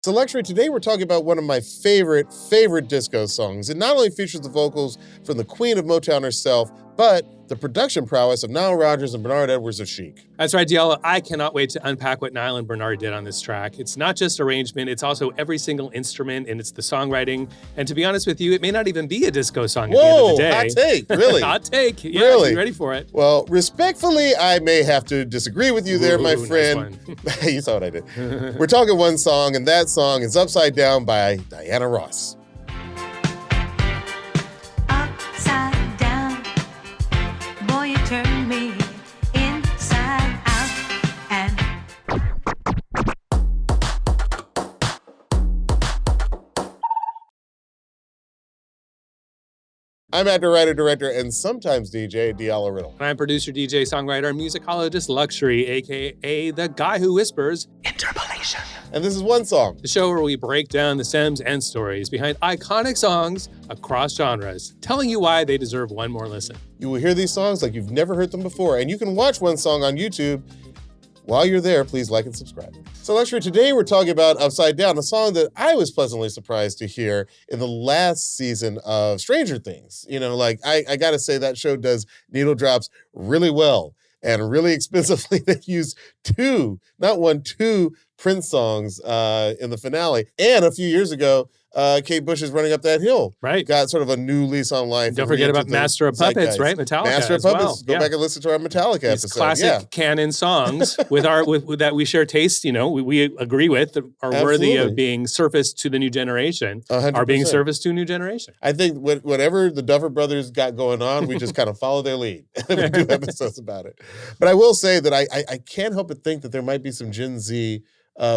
So Luxury, today we're talking about one of my favorite disco songs. It not only features the vocals from the Queen of Motown herself, but the production prowess of Nile Rodgers and Bernard Edwards of Chic. That's right, Diallo. I cannot wait to unpack what Nile and Bernard did on this track. It's not just arrangement, it's also every single instrument, and it's the songwriting. And to be honest with you, it may not even be a disco song at the end of the day. Hot take, really? Hot take, yeah, really? Be ready for it. Well, respectfully, I may have to disagree with you there, my friend. Nice You saw what I did. We're talking one song, and that song is Upside Down by Diana Ross. Upside down, boy, you turn me inside out and I'm actor, writer, director, and sometimes DJ Diallo Riddle. And I'm producer, DJ, songwriter, and musicologist Luxury, aka the guy who whispers interpolation. And this is one song. The show where we break down the stems and stories behind iconic songs across genres, telling you why they deserve one more listen. You will hear these songs like you've never heard them before, and you can watch one song on YouTube. While you're there, please like and subscribe. So Luxury, today we're talking about Upside Down, a song that I was pleasantly surprised to hear in the last season of Stranger Things. You know, like I gotta say that show does needle drops really well and really expensively. They use two Prince songs in the finale. And a few years ago, Kate Bush is Running Up That Hill. Right. Got sort of a new lease on life. Don't forget about Master of Puppets, right? Metallica Master of as Puppets. well. Go back and listen to our Metallica These episode. classic canon songs with that we share taste, you know, we agree with, that are worthy of being surfaced to the new generation, 100%. Are being surfaced to a new generation. I think whatever the Duffer Brothers got going on, we just kind of follow their lead. We do episodes about it. But I will say that I can't help but think that there might be some Gen Z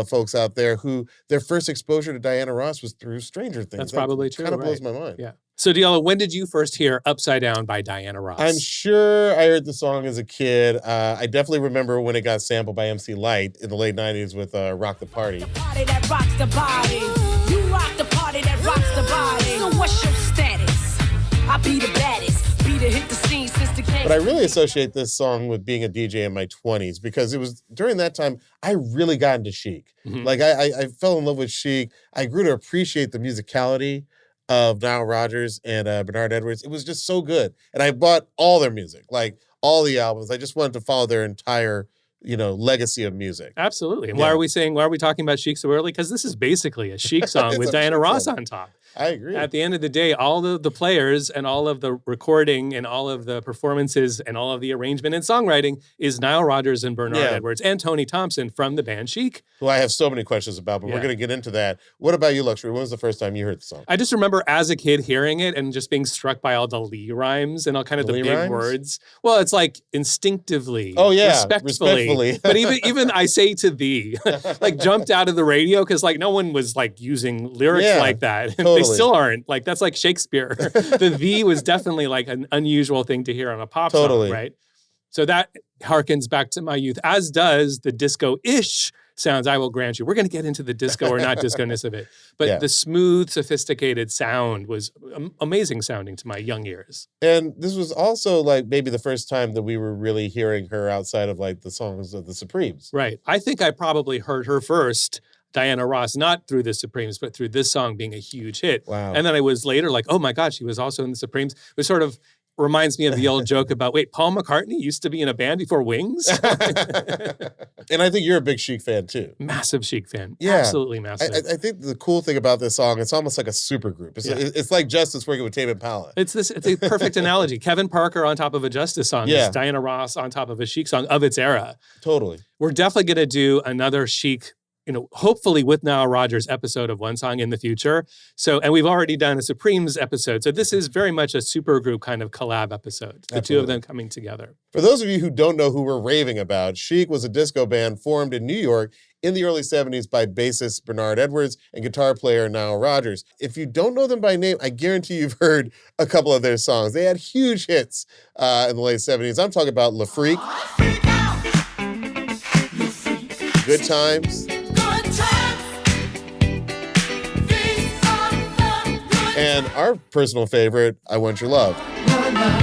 folks out there who their first exposure to Diana Ross was through Stranger Things. That's probably true. Kind of blows my mind. Yeah. So Diallo, when did you first hear Upside Down by Diana Ross? I'm sure I heard the song as a kid. I definitely remember when it got sampled by MC Lyte in the late 90s with Rock the Party. The party that rocks the body. You rock the party that rocks the body. So what's your status? I be the baddest. Be the hit the scene since the case. But I really associate this song with being a DJ in my 20s because it was during that time I really got into Chic. Mm-hmm. Like I fell in love with Chic. I grew to appreciate the musicality of Nile Rodgers and Bernard Edwards. It was just so good. And I bought all their music, like all the albums. I just wanted to follow their entire, legacy of music. Absolutely. And why are we talking about Chic so early? Because this is basically a Chic song with Diana Ross on top. I agree. At the end of the day, all the players and all of the recording and all of the performances and all of the arrangement and songwriting is Nile Rodgers and Bernard Edwards and Tony Thompson from the band Chic. Who I have so many questions about, but we're going to get into that. What about you, Luxury? When was the first time you heard the song? I just remember as a kid hearing it and just being struck by all the Lee rhymes and all kind of the big rhymes? words. Well, it's like instinctively, respectfully. But even I say to thee, like jumped out of the radio because like no one was like using lyrics like that. Totally. They still aren't. Like that's like Shakespeare. The thee was definitely like an unusual thing to hear on a pop song, right? So that harkens back to my youth, as does the disco-ish sounds, I will grant you. We're going to get into the disco or not disco-ness of it. But the smooth, sophisticated sound was amazing sounding to my young ears. And this was also like maybe the first time that we were really hearing her outside of like the songs of the Supremes. Right. I think I probably heard her first, Diana Ross, not through the Supremes, but through this song being a huge hit. Wow. And then I was later like, oh my God, she was also in the Supremes. It was sort of reminds me of the old joke about, wait, Paul McCartney used to be in a band before Wings? And I think you're a big Chic fan too. Massive Chic fan. Yeah. Absolutely massive. I think the cool thing about this song, it's almost like a super group. It's like Justice working with Tame Impala. It's a perfect analogy. Kevin Parker on top of a Justice song is Diana Ross on top of a Chic song of its era. Totally. We're definitely going to do another Chic, hopefully with Nile Rodgers episode of One Song in the future. So, and we've already done a Supremes episode. So this is very much a supergroup kind of collab episode. The two of them coming together. For those of you who don't know who we're raving about, Chic was a disco band formed in New York in the early 70s by bassist Bernard Edwards and guitar player Nile Rodgers. If you don't know them by name, I guarantee you've heard a couple of their songs. They had huge hits in the late 70s. I'm talking about Le Freak, Good Times, and our personal favorite, I Want Your Love. your love,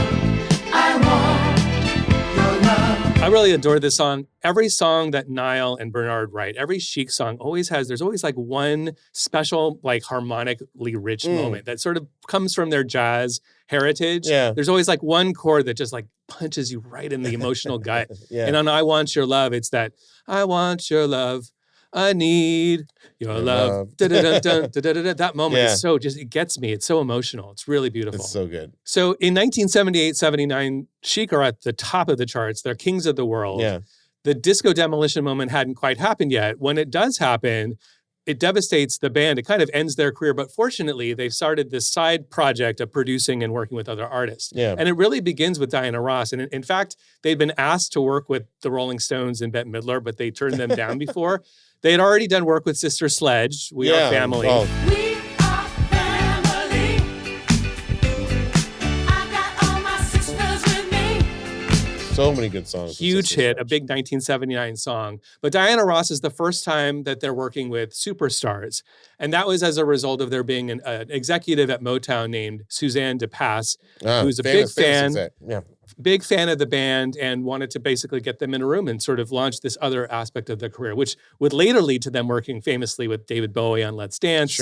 I want your love. I really adore this song. Every song that Nile and Bernard write, every Chic song there's always like one special, like harmonically rich moment that sort of comes from their jazz heritage. Yeah. There's always like one chord that just like punches you right in the emotional gut. Yeah. And on I Want Your Love, it's that, I want your love. I need your love. That moment is so it gets me. It's so emotional. It's really beautiful. It's so good. So in 1978, 79, Chic are at the top of the charts. They're kings of the world. Yeah. The disco demolition moment hadn't quite happened yet. When it does happen, it devastates the band. It kind of ends their career. But fortunately, they've started this side project of producing and working with other artists. Yeah. And it really begins with Diana Ross. And in fact, they'd been asked to work with the Rolling Stones and Bette Midler, but they turned them down before. They had already done work with Sister Sledge. We Are Family. Oh. We are family. I got all my sisters with me. So many good songs. Huge hit, a big 1979 song. But Diana Ross is the first time that they're working with superstars. And that was as a result of there being an executive at Motown named Suzanne DePass, who's a big fan. Big fan of the band and wanted to basically get them in a room and sort of launch this other aspect of their career, which would later lead to them working famously with David Bowie on Let's Dance,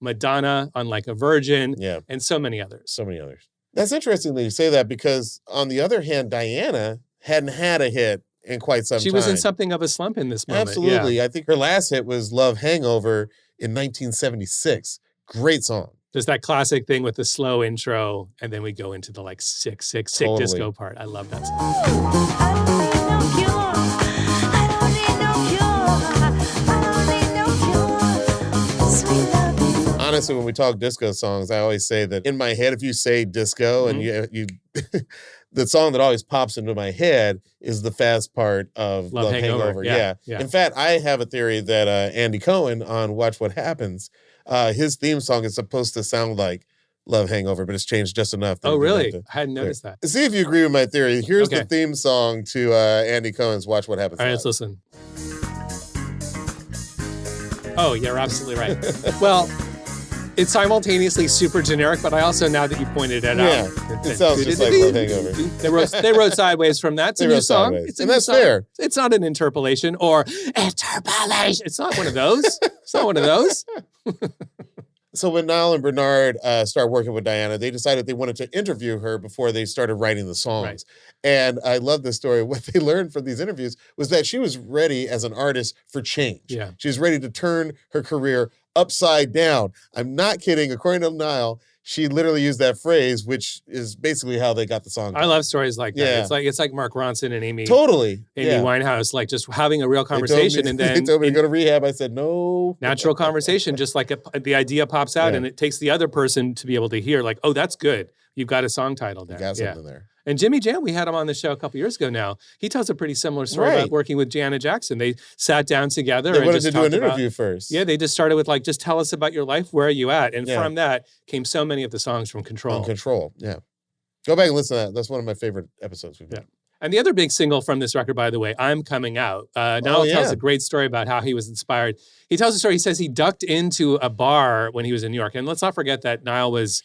Madonna on Like a Virgin, and so many others. So many others. That's interesting that you say that because on the other hand, Diana hadn't had a hit in quite some time. She was in something of a slump in this moment. Absolutely. Yeah. I think her last hit was Love Hangover in 1976. Great song. There's that classic thing with the slow intro, and then we go into the like sick disco part. I love that song. Honestly, when we talk disco songs, I always say that in my head, if you say disco and you the song that always pops into my head is the fast part of Love Hangover. Yeah. In fact, I have a theory that Andy Cohen on Watch What Happens, his theme song is supposed to sound like Love Hangover, but it's changed just enough. Oh, really? I hadn't noticed that. See if you agree with my theory. Here's the theme song to Andy Cohen's Watch What Happens. All right, let's listen. Oh, you're absolutely right. Well, it's simultaneously super generic, but I also, now that you pointed it out, it sounds just like Love Hangover. They wrote Sideways from that. It's a new song. And that's fair. It's not an interpolation or interpolation. It's not one of those. It's not one of those. So when Nile and Bernard started working with Diana, they decided they wanted to interview her before they started writing the songs. Right. And I love this story. What they learned from these interviews was that she was ready as an artist for change. Yeah. She was ready to turn her career upside down. I'm not kidding. According to Nile, she literally used that phrase, which is basically how they got the song. I love stories like that. It's like Mark Ronson and Amy Winehouse, like just having a real conversation. They told me to go to rehab. I said, no. Natural conversation, just like the idea pops out and it takes the other person to be able to hear like, oh, that's good. You've got a song title there. You got something there. And Jimmy Jam, we had him on the show a couple years ago now. He tells a pretty similar story about working with Janet Jackson. They sat down together. They wanted to do an interview first. Yeah, they just started with like, just tell us about your life. Where are you at? And from that came so many of the songs from Control. From Control, yeah. Go back and listen to that. That's one of my favorite episodes we've done. And the other big single from this record, by the way, I'm Coming Out. Nile tells a great story about how he was inspired. He tells a story. He says he ducked into a bar when he was in New York. And let's not forget that Nile was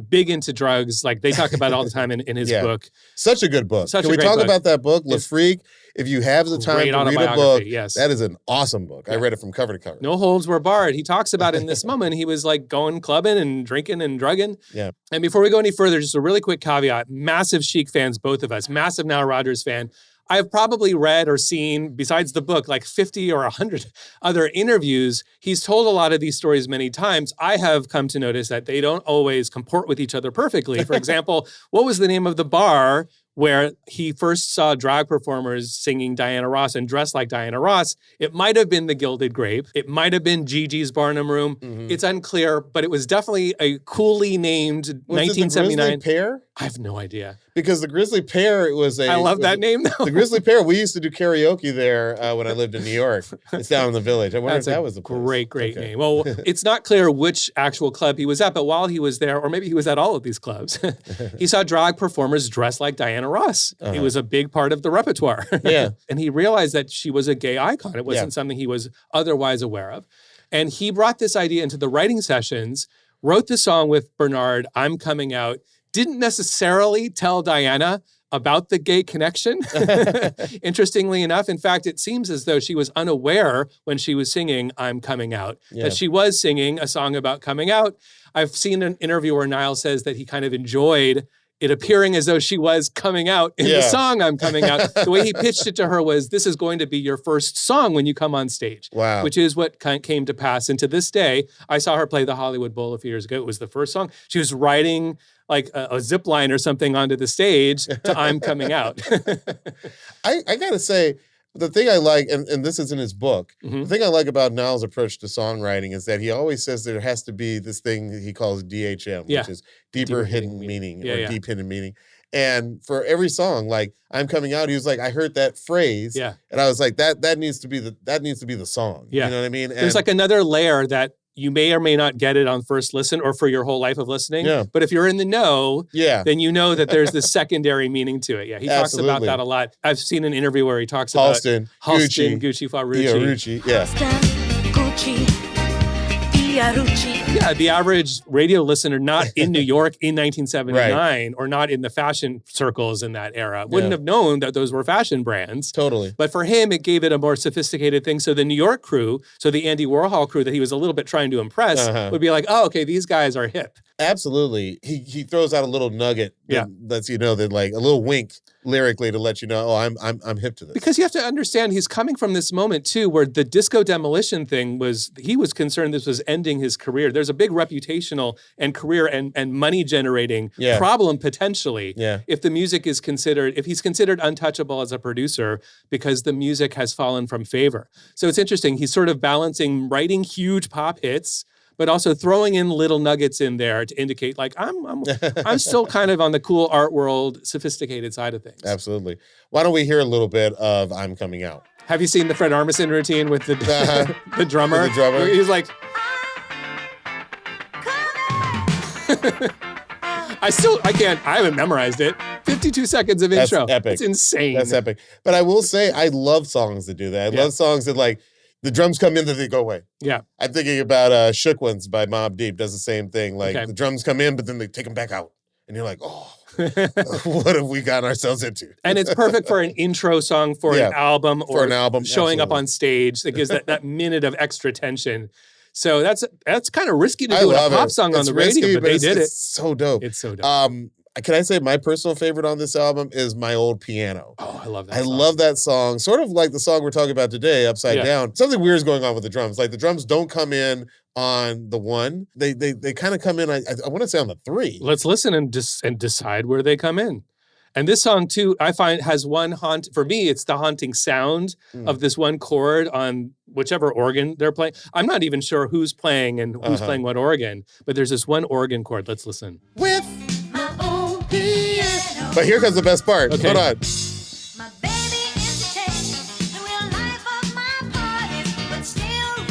big into drugs. Like they talk about it all the time in his book. Such a good book. Can we talk about that book, Le Freak? If you have the time to read a book, that is an awesome book. I read it from cover to cover. No holds were barred. He talks about in this moment, he was like going clubbing and drinking and drugging. Yeah. And before we go any further, just a really quick caveat. Massive Chic fans, both of us. Massive Nile Rodgers fan. I've probably read or seen, besides the book, like 50 or 100 other interviews. He's told a lot of these stories many times. I have come to notice that they don't always comport with each other perfectly. For example, what was the name of the bar where he first saw drag performers singing Diana Ross and dressed like Diana Ross? It might have been the Gilded Grape. It might have been Gigi's Barnum Room. Mm-hmm. It's unclear, but it was definitely a coolly named 1979. Was it the Grizzly Pear? I have no idea. Because the Grizzly Pear was I love that name, though. The Grizzly Pear, we used to do karaoke there when I lived in New York. It's down in the Village. I wonder if that was the place. Great name. Well, it's not clear which actual club he was at, but while he was there, or maybe he was at all of these clubs, he saw drag performers dressed like Diana Ross. It was a big part of the repertoire. Yeah. And he realized that she was a gay icon. It wasn't something he was otherwise aware of. And he brought this idea into the writing sessions, wrote the song with Bernard, I'm Coming Out, didn't necessarily tell Diana, about the gay connection, interestingly enough. In fact, it seems as though she was unaware when she was singing I'm Coming Out, that she was singing a song about coming out. I've seen an interview where Nile says that he kind of enjoyed it appearing as though she was coming out in the song I'm Coming Out. The way he pitched it to her was, this is going to be your first song when you come on stage. Wow. Which is what came to pass. And to this day, I saw her play the Hollywood Bowl a few years ago. It was the first song. She was riding like a zip line or something onto the stage to I'm Coming Out. I gotta say, the thing I like, and this is in his book, the thing I like about Nile's approach to songwriting is that he always says there has to be this thing that he calls DHM, which is deeper hidden meaning, or deep hidden meaning. And for every song, like I'm Coming Out, he was like, I heard that phrase, and I was like, that needs to be the song. You know what I mean? And there's like another layer that you may or may not get it on first listen or for your whole life of listening. But if you're in the know, then you know that there's this secondary meaning to it. He talks about that a lot. I've seen an interview where he talks about Halston, Gucci, Fiorucci. Yeah, the average radio listener not in New York in 1979 or not in the fashion circles in that era wouldn't have known that those were fashion brands. Totally. But for him, it gave it a more sophisticated thing. So the New York crew, so the Andy Warhol crew that he was a little bit trying to impress would be like, oh, okay, these guys are hip. Absolutely. He throws out a little nugget that lets you know that, like, a little wink lyrically to let you know, oh, I'm hip to this. Because you have to understand he's coming from this moment too where the disco demolition thing he was concerned this was ending his career. There's a big reputational and career and money generating problem potentially if the music is considered, if he's considered untouchable as a producer because the music has fallen from favor. So it's interesting. He's sort of balancing writing huge pop hits but also throwing in little nuggets in there to indicate like I'm still kind of on the cool art world, sophisticated side of things. Absolutely. Why don't we hear a little bit of I'm Coming Out? Have you seen the Fred Armisen routine with the the drummer? The drummer. He's like, I haven't memorized it. 52 seconds of intro. That's epic. It's insane. That's epic. But I will say, I love songs that do that. I love songs that like, the drums come in, then they go away. Yeah. I'm thinking about Shook Ones by Mobb Deep does the same thing. Like the drums come in, but then they take them back out. And you're like, oh, what have we gotten ourselves into? And it's perfect for an intro song for an album or showing up on stage that gives that minute of extra tension. So that's kind of risky to do a pop song on the radio, but they did it. It's so dope. It's so dope. Can I say my personal favorite on this album is My Old Piano? Oh, I love that song. I love that song. Sort of like the song we're talking about today, Upside Down. Something weird is going on with the drums. Like the drums don't come in on the 1. They kind of come in, I want to say on the 3. Let's listen and decide where they come in. And this song, too, I find has one for me, it's the haunting sound of this one chord on whichever organ they're playing. I'm not even sure who's playing and who's playing what organ, but there's this one organ chord. Let's listen. With my own piano. But here comes the best part. Okay. Hold on.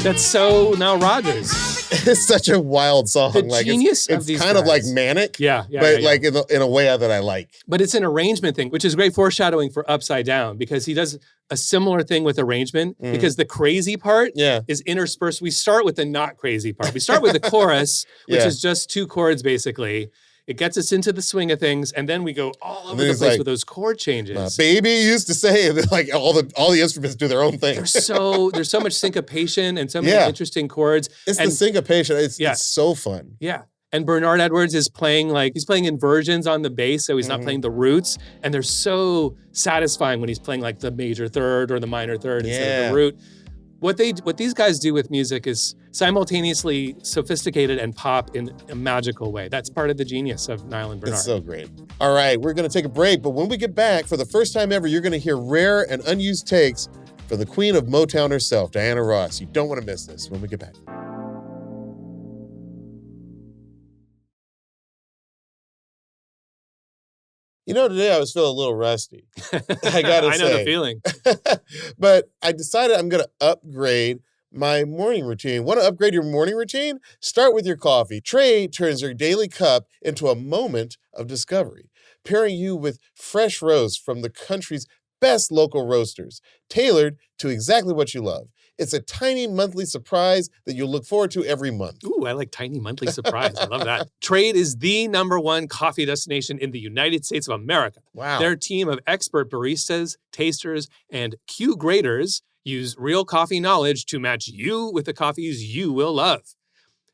That's so now Rodgers. It's such a wild song. The like genius it's of these kind guys. of like manic. But like in a way that I like. But it's an arrangement thing, which is great foreshadowing for Upside Down because he does a similar thing with arrangement because the crazy part is interspersed. We start with the not crazy part. We start with the chorus, which is just 2 chords basically. It gets us into the swing of things, and then we go all over the place with those chord changes. My baby used to say that like all the instruments do their own thing. There's so much syncopation and so many interesting chords. It's the syncopation. It's so fun. Yeah. And Bernard Edwards is playing he's playing inversions on the bass, so he's not playing the roots. And they're so satisfying when he's playing like the major third or the minor third instead of the root. What these guys do with music is simultaneously sophisticated and pop in a magical way. That's part of the genius of Nile and Bernard. It's so great. All right, we're going to take a break, but when we get back, for the first time ever, you're going to hear rare and unused takes from the Queen of Motown herself, Diana Ross. You don't want to miss this when we get back. You know, today I was feeling a little rusty. I gotta say. I know the feeling. But I decided I'm gonna upgrade my morning routine. Want to upgrade your morning routine? Start with your coffee. Trey turns your daily cup into a moment of discovery, pairing you with fresh roasts from the country's best local roasters, tailored to exactly what you love. It's a tiny monthly surprise that you'll look forward to every month. Ooh, I like tiny monthly surprise. I love that. Trade is the #1 coffee destination in the United States of America. Wow. Their team of expert baristas, tasters, and Q graders use real coffee knowledge to match you with the coffees you will love.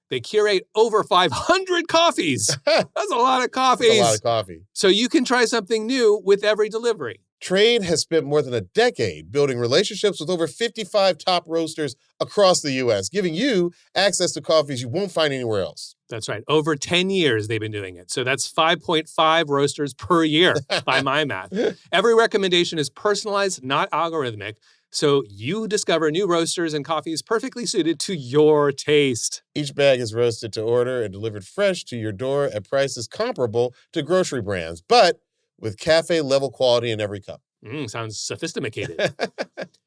They curate over 500 coffees. That's a lot of coffees. That's a lot of coffee. So you can try something new with every delivery. Trade has spent more than a decade building relationships with over 55 top roasters across the U.S., giving you access to coffees you won't find anywhere else. That's right. Over 10 years they've been doing it. So that's 5.5 roasters per year by my math. Every recommendation is personalized, not algorithmic. So you discover new roasters and coffees perfectly suited to your taste. Each bag is roasted to order and delivered fresh to your door at prices comparable to grocery brands, but with cafe-level quality in every cup. Sounds sophisticated.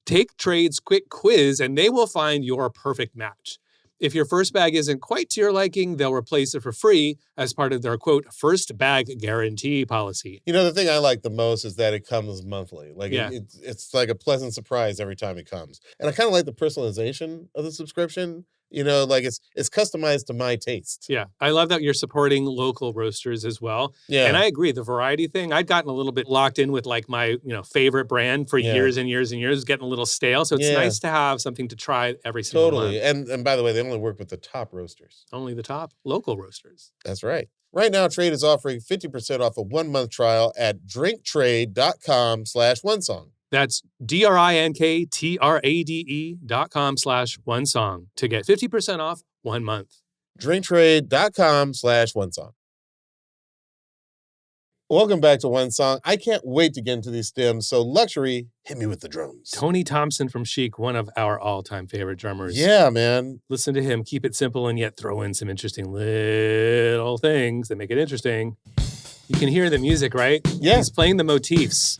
Take Trade's quick quiz and they will find your perfect match. If your first bag isn't quite to your liking, they'll replace it for free as part of their, quote, first bag guarantee policy. You know, the thing I like the most is that it comes monthly. Like, Yeah. it's like a pleasant surprise every time it comes. And I kind of like the personalization of the subscription. You know, like it's customized to my taste. Yeah, I love that you're supporting local roasters as well. Yeah. And I agree, the variety thing, I'd gotten a little bit locked in with like my, favorite brand for years and years and years, getting a little stale. So it's nice to have something to try every single month. Totally. And by the way, they only work with the top roasters. Only the top local roasters. That's right. Right now, Trade is offering 50% off a 1-month trial at drinktrade.com/onesong. That's drinktrade.com/onesong to get 50% off 1 month. drinktrade.com/onesong. Welcome back to One Song. I can't wait to get into these stems, so Luxury, hit me with the drums. Tony Thompson from Chic, one of our all-time favorite drummers. Yeah, man. Listen to him, keep it simple and yet throw in some interesting little things that make it interesting. You can hear the music, right? Yeah. He's playing the motifs.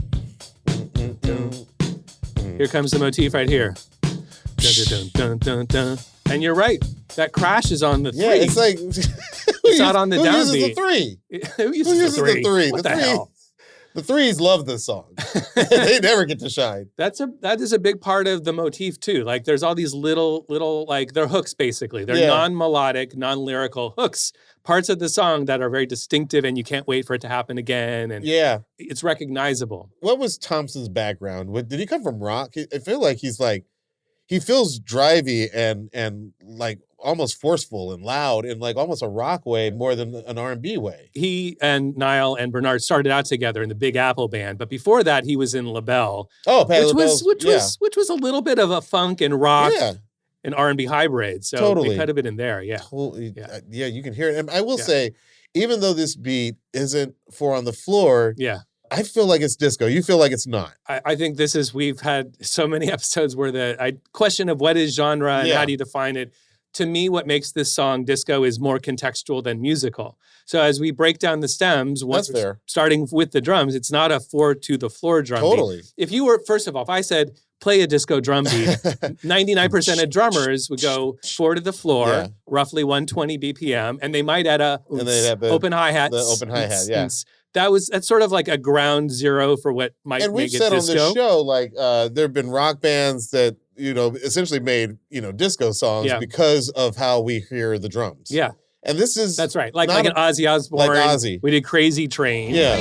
Here comes the motif right here. Dun, dun, dun, dun, dun. And you're right. That crash is on the 3. Yeah, it's like... It's not on the downbeat. Who uses the 3? Who uses the 3? What the hell? The 3s love this song. They never get to shine. That is a big part of the motif too. Like there's all these little like they're hooks basically. They're non-melodic, non-lyrical hooks, parts of the song that are very distinctive and you can't wait for it to happen again. And it's recognizable. What was Thompson's background? Did he come from rock? I feel like he feels drivey and like almost forceful and loud in like almost a rock way more than an R&B way. He and Nile and Bernard started out together in the Big Apple band, but before that he was in LaBelle. Oh, which was a little bit of a funk and rock and R&B hybrid. So it could have been in there, Totally. Yeah, you can hear it. And I will say, even though this beat isn't for on the floor, I feel like it's disco. You feel like it's not. I think we've had so many episodes where the question of what is genre and how do you define it. To me, what makes this song disco is more contextual than musical. So as we break down the stems, starting with the drums, it's not a 4-to-the-floor drum beat. If you were, first of all, if I said, play a disco drum beat, 99% of drummers would go 4 to the floor, roughly 120 BPM, and they might add open hi-hat. The open hi-hat, That's sort of like a ground zero for what might make it disco. And we've said on this show, like, there have been rock bands that, essentially made, disco songs because of how we hear the drums. Yeah. And this is... That's right. Like an Ozzy Osbourne. Like Ozzy. We did Crazy Train. Yeah.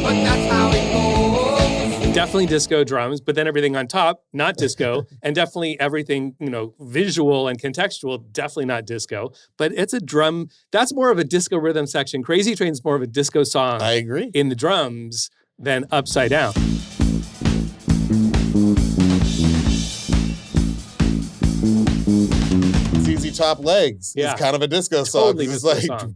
But that's how it goes. Definitely disco drums, but then everything on top, not disco. And definitely everything, visual and contextual, definitely not disco. But it's a drum... That's more of a disco rhythm section. Crazy Train's more of a disco song. I agree. In the drums than Upside Down. ZZ Top Legs is kind of a disco song. Totally it's disco like, song.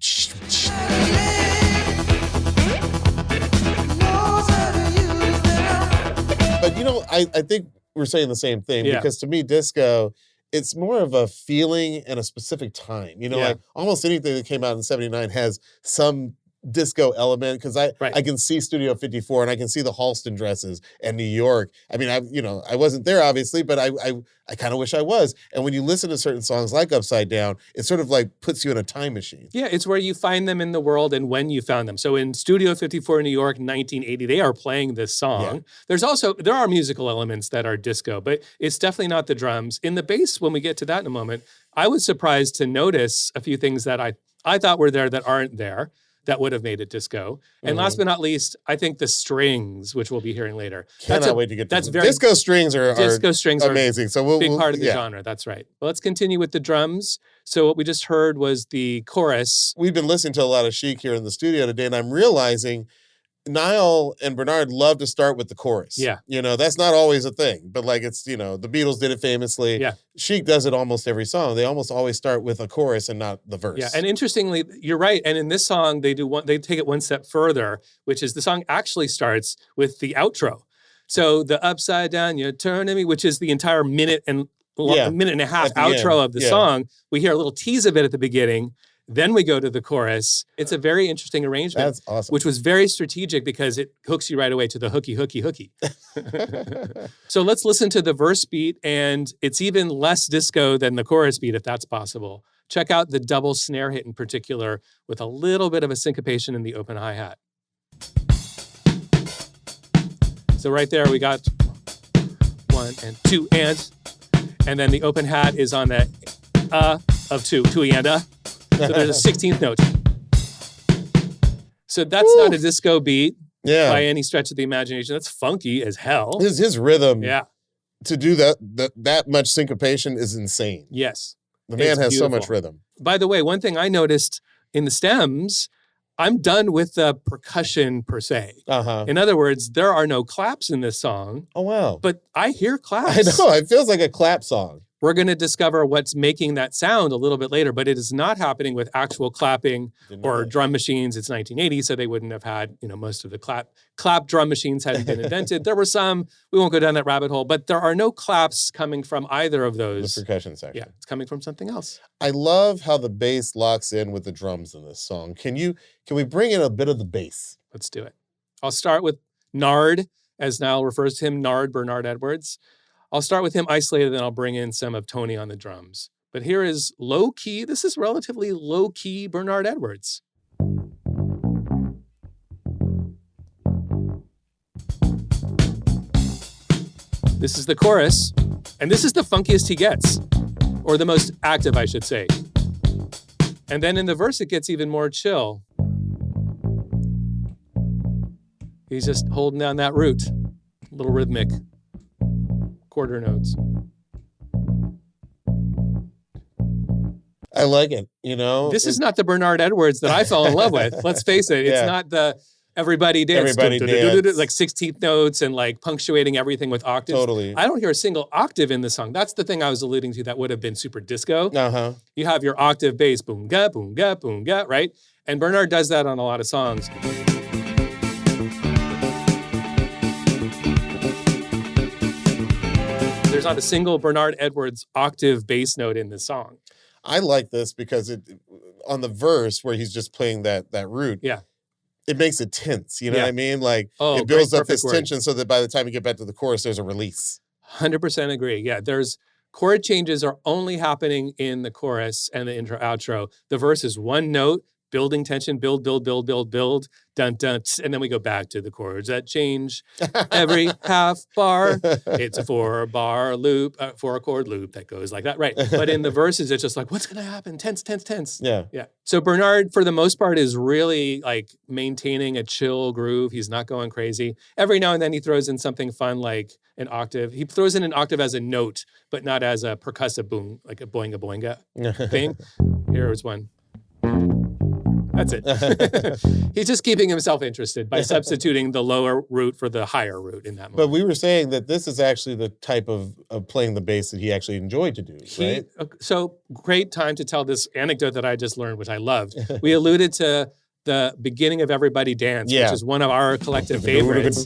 But I think we're saying the same thing because to me, disco, it's more of a feeling and a specific time. Like almost anything that came out in '79 has some disco element because I can see Studio 54 and I can see the Halston dresses and New York. I mean, I wasn't there obviously, but I kind of wish I was. And when you listen to certain songs like Upside Down, it sort of like puts you in a time machine. Yeah, it's where you find them in the world and when you found them. So in Studio 54 in New York, 1980, they are playing this song. Yeah. There are musical elements that are disco, but it's definitely not the drums. In the bass, when we get to that in a moment, I was surprised to notice a few things that I thought were there that aren't there, that would have made it disco. And last but not least, I think the strings, which we'll be hearing later. Cannot wait to get to them. Disco strings are amazing. So we'll big part of the genre. That's right. Well, let's continue with the drums. So what we just heard was the chorus. We've been listening to a lot of Chic here in the studio today, and I'm realizing Nile and Bernard love to start with the chorus. Yeah. That's not always a thing, but like it's, the Beatles did it famously. Yeah. Chic does it almost every song. They almost always start with a chorus and not the verse. Yeah. And interestingly, you're right. And in this song, they take it one step further, which is the song actually starts with the outro. So the Upside Down, You're Turning Me, which is the entire minute and a half outro of the song. We hear a little tease of it at the beginning. Then we go to the chorus. It's a very interesting arrangement. That's awesome. Which was very strategic because it hooks you right away to the hooky. So let's listen to the verse beat, and it's even less disco than the chorus beat, if that's possible. Check out the double snare hit in particular with a little bit of a syncopation in the open hi-hat. So right there we got 1 and 2 and then the open hat is on the of 2 and So there's a 16th note. So that's not a disco beat by any stretch of the imagination. That's funky as hell. His rhythm to do that much syncopation is insane. Yes. The man has so much rhythm. By the way, one thing I noticed in the stems, I'm done with the percussion per se. In other words, there are no claps in this song. Oh, wow. But I hear claps. I know. It feels like a clap song. We're going to discover what's making that sound a little bit later, but it is not happening with actual clapping or drum machines. It's 1980, so they wouldn't have had, most of the clap drum machines hadn't been invented. There were some, we won't go down that rabbit hole, but there are no claps coming from either of those. The percussion section. Yeah, it's coming from something else. I love how the bass locks in with the drums in this song. Can we bring in a bit of the bass? Let's do it. I'll start with Nard, as Nile refers to him, Bernard Edwards. I'll start with him isolated, then I'll bring in some of Tony on the drums. But here is low-key, this is relatively low-key Bernard Edwards. This is the chorus, and this is the funkiest he gets, or the most active, I should say. And then in the verse, it gets even more chill. He's just holding down that root, a little rhythmic. Quarter notes. I like it, This is not the Bernard Edwards that I fell in love with. Let's face it. It's not the everybody dance. Everybody dance. Like 16th notes and like punctuating everything with octaves. Totally. I don't hear a single octave in the song. That's the thing I was alluding to that would have been super disco. You have your octave bass, boom, ga, right? And Bernard does that on a lot of songs. There's not a single Bernard Edwards octave bass note in this song. I like this because on the verse where he's just playing that root, it makes it tense. You know what I mean? Like it builds up this tension so that by the time you get back to the chorus, there's a release. 100% agree. Yeah, there's chord changes are only happening in the chorus and the intro outro. The verse is one note, building tension, build, dun, dun, and then we go back to the chords that change every half bar. It's a 4-bar loop, 4-chord loop that goes like that, right? But in the verses, it's just like, what's going to happen? Tense. Yeah. So Bernard, for the most part, is really like maintaining a chill groove. He's not going crazy. Every now and then he throws in something fun like an octave. He throws in an octave as a note, but not as a percussive boom, like a boinga thing. Here is one. That's it. He's just keeping himself interested by substituting the lower root for the higher root in that moment. But we were saying that this is actually the type of playing the bass that he actually enjoyed to do, right? So great time to tell this anecdote that I just learned, which I loved. We alluded to the beginning of Everybody Dance, which is one of our collective favorites.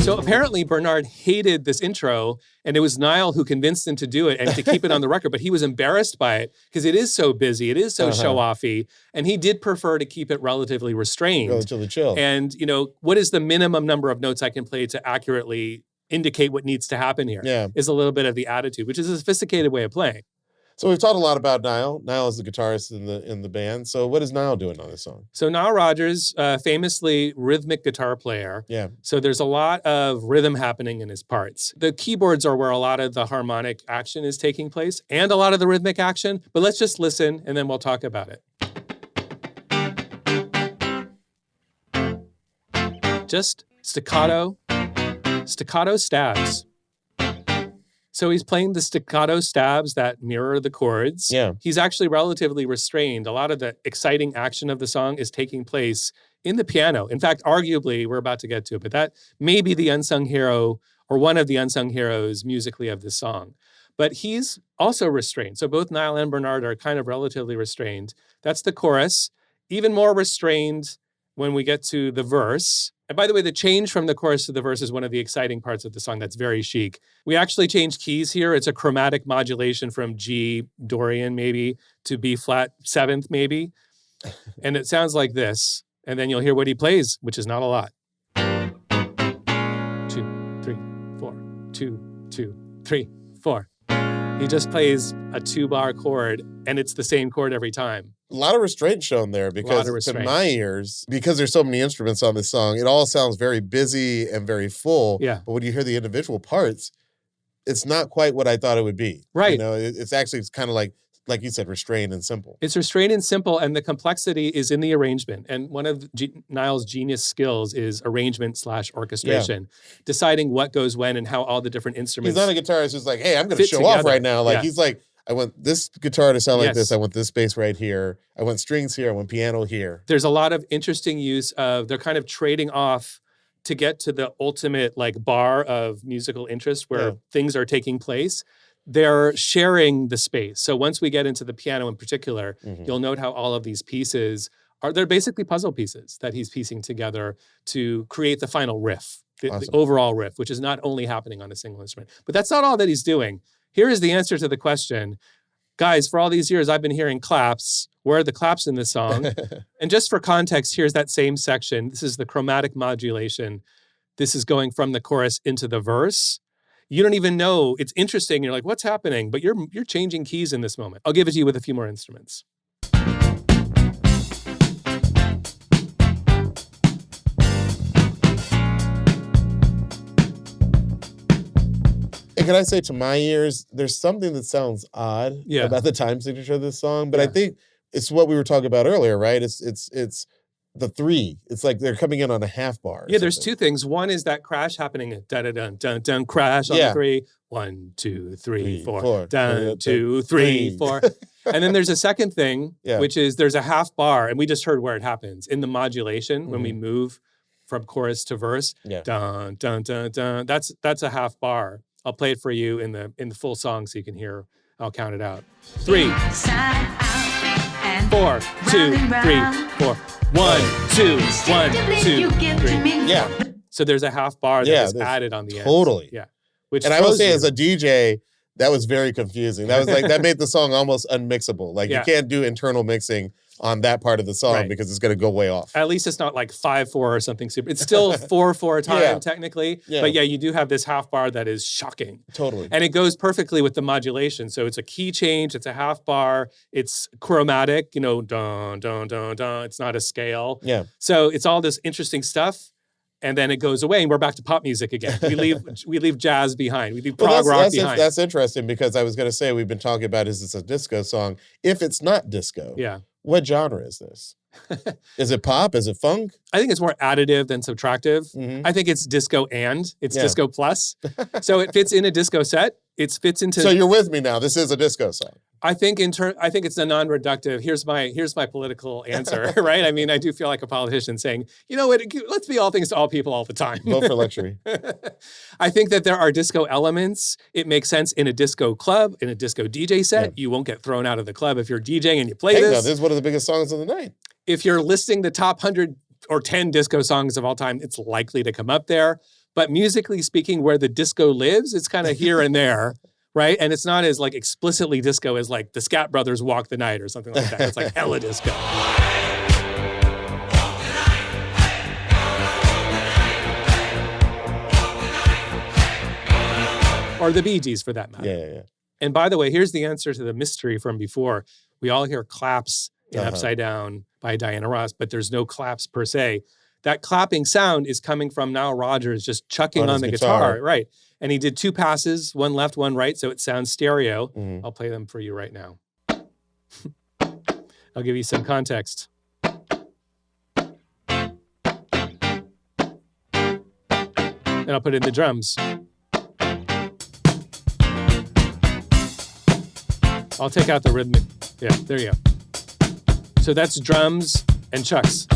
So apparently Bernard hated this intro, and it was Nile who convinced him to do it and to keep it on the record. But he was embarrassed by it because it is so busy, it is so show-offy, and he did prefer to keep it relatively restrained. Relatively chill. And, you know, what is the minimum number of notes I can play to accurately indicate what needs to happen here? Yeah. Is a little bit of the attitude, which is a sophisticated way of playing. So we've talked a lot about Nile. Nile is the guitarist in the band. So what is Nile doing on this song? So Nile Rodgers, famously rhythmic guitar player. Yeah. So there's a lot of rhythm happening in his parts. The keyboards are where a lot of the harmonic action is taking place and a lot of the rhythmic action. But let's just listen and then we'll talk about it. Just staccato stabs. So he's playing the staccato stabs that mirror the chords. Yeah. He's actually relatively restrained. A lot of the exciting action of the song is taking place in the piano. In fact, arguably, we're about to get to it, but that may be the unsung hero or one of the unsung heroes musically of this song. But he's also restrained. So both Nile and Bernard are kind of relatively restrained. That's the chorus. Even more restrained when we get to the verse. And by the way, the change from the chorus to the verse is one of the exciting parts of the song that's very chic. We actually changed keys here. It's a chromatic modulation from G Dorian maybe to B flat 7th maybe. And it sounds like this. And then you'll hear what he plays, which is not a lot. 2, 3, 4, 2, 2, 3, 4. He just plays a 2-bar chord and it's the same chord every time. A lot of restraint shown there because to my ears, because there's so many instruments on this song, it all sounds very busy and very full. Yeah. But when you hear the individual parts, it's not quite what I thought it would be. Right. You know, it's actually kind of like you said, restrained and simple. It's restrained and simple, and the complexity is in the arrangement. And one of Nile's genius skills is arrangement/orchestration, deciding what goes when and how all the different instruments. He's not a guitarist who's like, hey, I'm going to show off right now. Like he's like, I want this guitar to sound like this. I want this bass right here. I want strings here. I want piano here. There's a lot of interesting use of, they're kind of trading off to get to the ultimate like bar of musical interest where things are taking place. They're sharing the space. So once we get into the piano in particular, you'll note how all of these pieces they're basically puzzle pieces that he's piecing together to create the final riff, the overall riff, which is not only happening on a single instrument. But that's not all that he's doing. Here is the answer to the question. Guys, for all these years, I've been hearing claps. Where are the claps in this song? And just for context, here's that same section. This is the chromatic modulation. This is going from the chorus into the verse. You don't even know. It's interesting. You're like, what's happening? But you're changing keys in this moment. I'll give it to you with a few more instruments. Can I say, to my ears, there's something that sounds odd about the time signature of this song, but I think it's what we were talking about earlier, right? It's the 3. It's like they're coming in on a half bar. Yeah, there's two things. One is that crash happening, dun-dun-dun, crash on the 3. 1, 2, 3, 4. Dun, 2, 3, 4. And then there's a second thing, which is there's a half bar, and we just heard where it happens in the modulation when we move from chorus to verse. Dun, dun, dun, dun. That's a half bar. I'll play it for you in the full song so you can hear. I'll count it out. 3, 4, 2, 3, 4. 1, 2, 1, 2, 3. Yeah. So there's a half bar that is added on the end. Totally. Yeah. And I will say, as a DJ, that was very confusing. That was like that made the song almost unmixable. Like you can't do internal mixing on that part of the song because it's going to go way off. At least it's not like 5/4 or something super. It's still 4/4 time technically. Yeah. But you do have this half bar that is shocking. Totally. And it goes perfectly with the modulation. So it's a key change. It's a half bar. It's chromatic. You know, dun dun dun dun. It's not a scale. Yeah. So it's all this interesting stuff. And then it goes away, and we're back to pop music again. We leave jazz behind. We leave prog rock behind. That's interesting because I was going to say, we've been talking about, is this a disco song? If it's not disco, what genre is this? Is it pop? Is it funk? I think it's more additive than subtractive. I think it's disco and it's disco plus. So it fits in a disco set. It fits into. So you're with me now. This is a disco song. I think I think it's a non-reductive. Here's my political answer, right? I mean, I do feel like a politician saying, you know what, let's be all things to all people all the time. Vote for luxury. I think that there are disco elements. It makes sense in a disco club, in a disco DJ set. Yeah. You won't get thrown out of the club if you're DJing and you play this. No, this is one of the biggest songs of the night. If you're listing the top 100 or 10 disco songs of all time, it's likely to come up there. But musically speaking, where the disco lives, it's kind of here and there, right? And it's not as like explicitly disco as like the Scat Brothers Walk the Night or something like that. It's like hella disco. Or the Bee Gees, for that matter. Yeah. And by the way, here's the answer to the mystery from before. We all hear claps in Upside Down by Diana Ross, but there's no claps per se. That clapping sound is coming from Nile Rodgers just chucking on the guitar. Right. And he did 2 passes, one left, one right, so it sounds stereo. I'll play them for you right now. I'll give you some context. And I'll put in the drums. I'll take out the rhythmic. Yeah, there you go. So that's drums and chucks.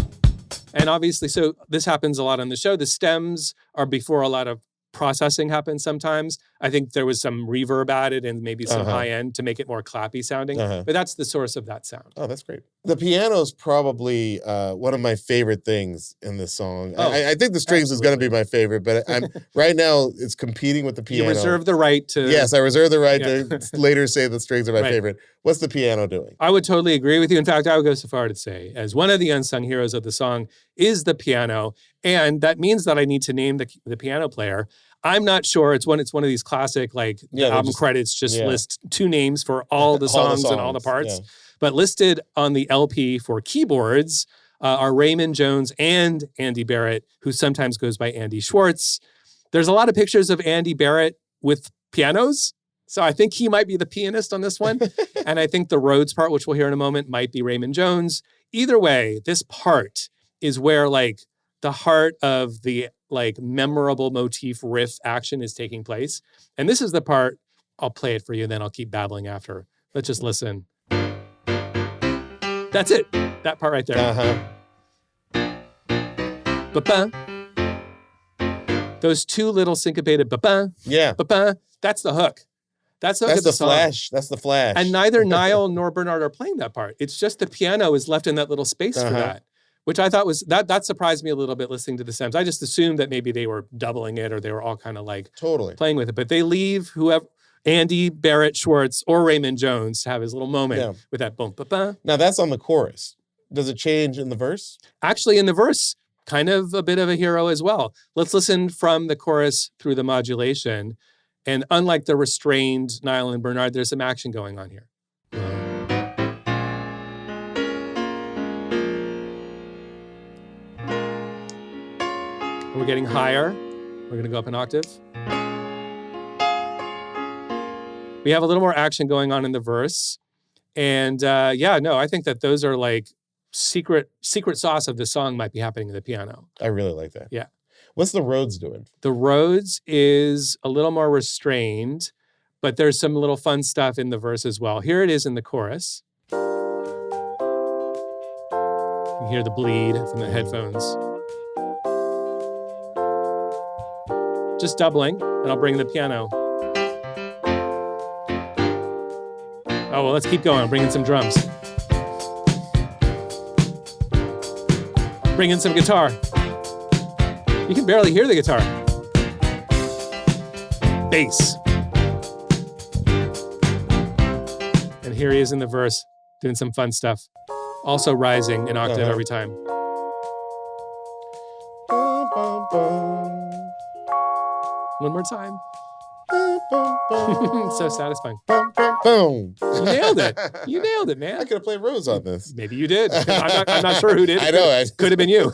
And obviously, so this happens a lot on the show. The stems are before a lot of processing happens sometimes. I think there was some reverb added and maybe some high end to make it more clappy sounding. But that's the source of that sound. Oh, that's great. The piano's probably one of my favorite things in this song. I think the strings is going to be my favorite, but I'm right now it's competing with the piano. You reserve the right to... Yes, I reserve the right to later say the strings are my favorite. What's the piano doing? I would totally agree with you. In fact, I would go so far to say, as one of the unsung heroes of the song is the piano, and that means that I need to name the piano player. I'm not sure. It's one of these classic album credits just list 2 names for all the songs and all the parts. Yeah. But listed on the LP for keyboards are Raymond Jones and Andy Barrett, who sometimes goes by Andy Schwartz. There's a lot of pictures of Andy Barrett with pianos. So I think he might be the pianist on this one. And I think the Rhodes part, which we'll hear in a moment, might be Raymond Jones. Either way, this part is where the heart of the memorable motif riff action is taking place. And this is the part, I'll play it for you, and then I'll keep babbling after. Let's just listen. That's it. That part right there. Ba-ba. Those 2 little syncopated ba-ba. Yeah. Ba-ba. That's the hook. That's the hook of the song. Flash. That's the flash. And neither Nile nor Bernard are playing that part. It's just the piano is left in that little space for that. Which I thought was, that surprised me a little bit listening to the stems. I just assumed that maybe they were doubling it or they were all kind of totally playing with it. But they leave whoever, Andy, Barrett, Schwartz, or Raymond Jones to have his little moment with that boom, ba-ba. Now that's on the chorus. Does it change in the verse? Actually, in the verse, kind of a bit of a hero as well. Let's listen from the chorus through the modulation. And unlike the restrained Nile and Bernard, there's some action going on here. We're getting higher. We're going to go up an octave. We have a little more action going on in the verse. And I think that those are secret sauce of the song might be happening in the piano. I really like that. Yeah. What's the Rhodes doing? The Rhodes is a little more restrained, but there's some little fun stuff in the verse as well. Here it is in the chorus. You can hear the bleed from the headphones. Just doubling, and I'll bring the piano. Oh, well, let's keep going. I'll bring in some drums. Bring in some guitar. You can barely hear the guitar. Bass. And here he is in the verse, doing some fun stuff. Also rising an octave every time. One more time. So satisfying. Boom. You nailed it. You nailed it, man. I could have played Rhodes on this. Maybe you did. I'm not sure who did. I know. Could have been you.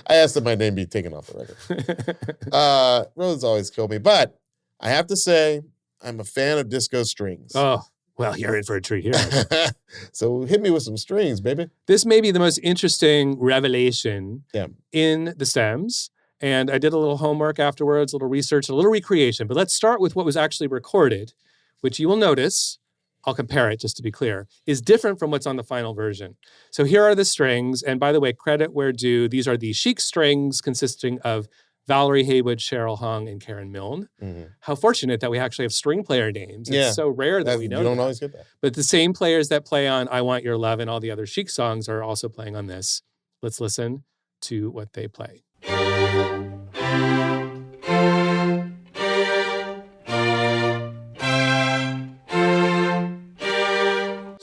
I asked that my name be taken off the record. Rhodes always kill me. But I have to say, I'm a fan of disco strings. Oh, well, you're in for a treat here. So hit me with some strings, baby. This may be the most interesting revelation in the stems. And I did a little homework afterwards, a little research, a little recreation. But let's start with what was actually recorded, which you will notice, I'll compare it just to be clear, is different from what's on the final version. So here are the strings. And by the way, credit where due, these are the Chic strings consisting of Valerie Haywood, Cheryl Hung, and Karen Milne. Mm-hmm. How fortunate that we actually have string player names. It's so rare that we know You don't always get that. But the same players that play on I Want Your Love and all the other Chic songs are also playing on this. Let's listen to what they play.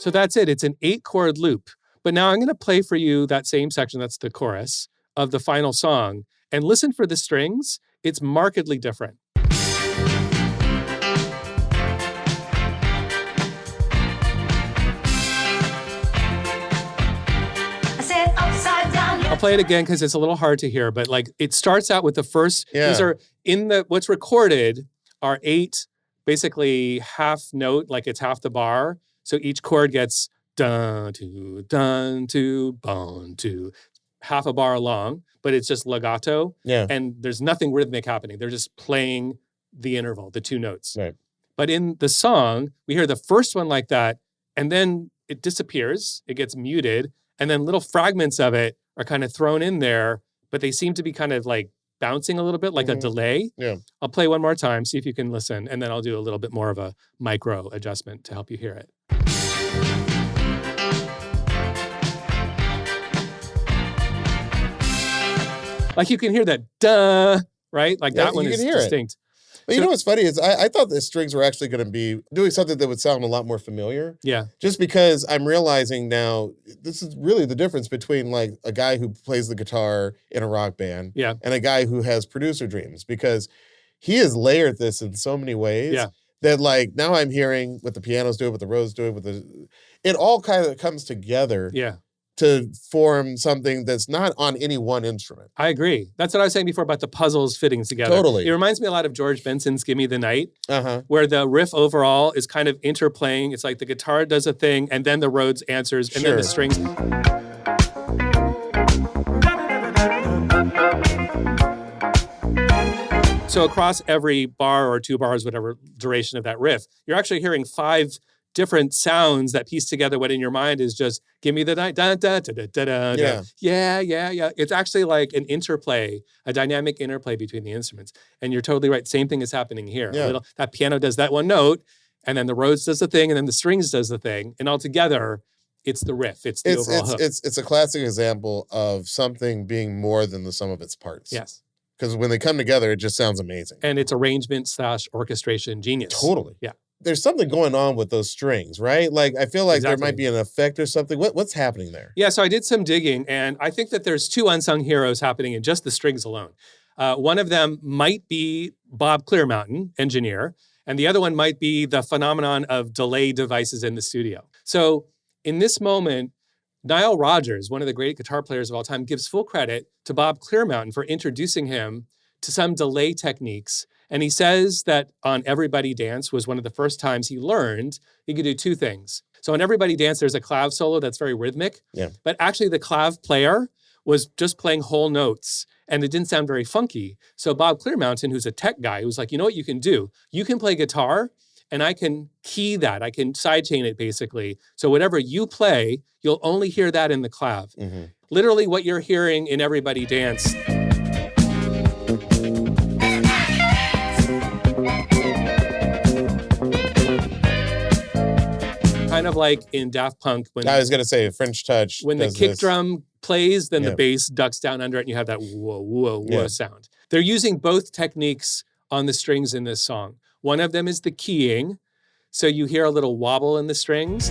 So that's it. It's an 8-chord loop. But now I'm going to play for you that same section, that's the chorus, of the final song. And listen for the strings. It's markedly different. I'll play it again because it's a little hard to hear, but like it starts out with the first, these are what's recorded are 8, basically half note, like it's half the bar. So each chord gets dun, to, bon, to, half a bar long, but it's just legato. Yeah. And there's nothing rhythmic happening. They're just playing the interval, the 2 notes. Right. But in the song, we hear the first one like that, and then it disappears, it gets muted, and then little fragments of it are kind of thrown in there, but they seem to be kind of like bouncing a little bit, like a delay. Yeah. I'll play one more time, see if you can listen, and then I'll do a little bit more of a micro adjustment to help you hear it. Like you can hear that duh, right? Like that one is distinct. But you know what's funny is I thought the strings were actually going to be doing something that would sound a lot more familiar. Yeah. Just because I'm realizing now, this is really the difference between like a guy who plays the guitar in a rock band and a guy who has producer dreams, because he has layered this in so many ways that like now I'm hearing what the pianos do, what the Rhodes do, it all kind of comes together. Yeah. To form something that's not on any one instrument. I agree. That's what I was saying before about the puzzles fitting together. Totally. It reminds me a lot of George Benson's Gimme the Night, where the riff overall is kind of interplaying. It's like the guitar does a thing, and then the Rhodes answers, and then the strings. So across every bar or 2 bars, whatever duration of that riff, you're actually hearing 5 different sounds that piece together what in your mind is just give me the night, da da da da da da. Yeah. It's actually like an interplay, a dynamic interplay between the instruments. And you're totally right. Same thing is happening here. That piano does that one note, and then the Rhodes does the thing, and then the strings does the thing, and all together, it's the riff. It's the overall hook. It's a classic example of something being more than the sum of its parts. Yes. Because when they come together, it just sounds amazing. And it's arrangement/orchestration genius. Totally. Yeah. There's something going on with those strings, right? Like, I feel like there might be an effect or something. What's happening there? Yeah, so I did some digging, and I think that there's 2 unsung heroes happening in just the strings alone. One of them might be Bob Clearmountain, engineer, and the other one might be the phenomenon of delay devices in the studio. So in this moment, Nile Rodgers, one of the great guitar players of all time, gives full credit to Bob Clearmountain for introducing him to some delay techniques. And he says that on Everybody Dance was one of the first times he learned he could do 2 things. So on Everybody Dance, there's a clav solo that's very rhythmic. Yeah. But actually the clav player was just playing whole notes, and it didn't sound very funky. So Bob Clearmountain, who's a tech guy, was like, you know what you can do? You can play guitar, and I can key that. I can sidechain it, basically. So whatever you play, you'll only hear that in the clav. Mm-hmm. Literally what you're hearing in Everybody Dance. Kind of like in Daft Punk. When I was going to say French Touch. When the kick drum plays, then the bass ducks down under it, and you have that whoa, whoa, whoa sound. They're using both techniques on the strings in this song. One of them is the keying. So you hear a little wobble in the strings.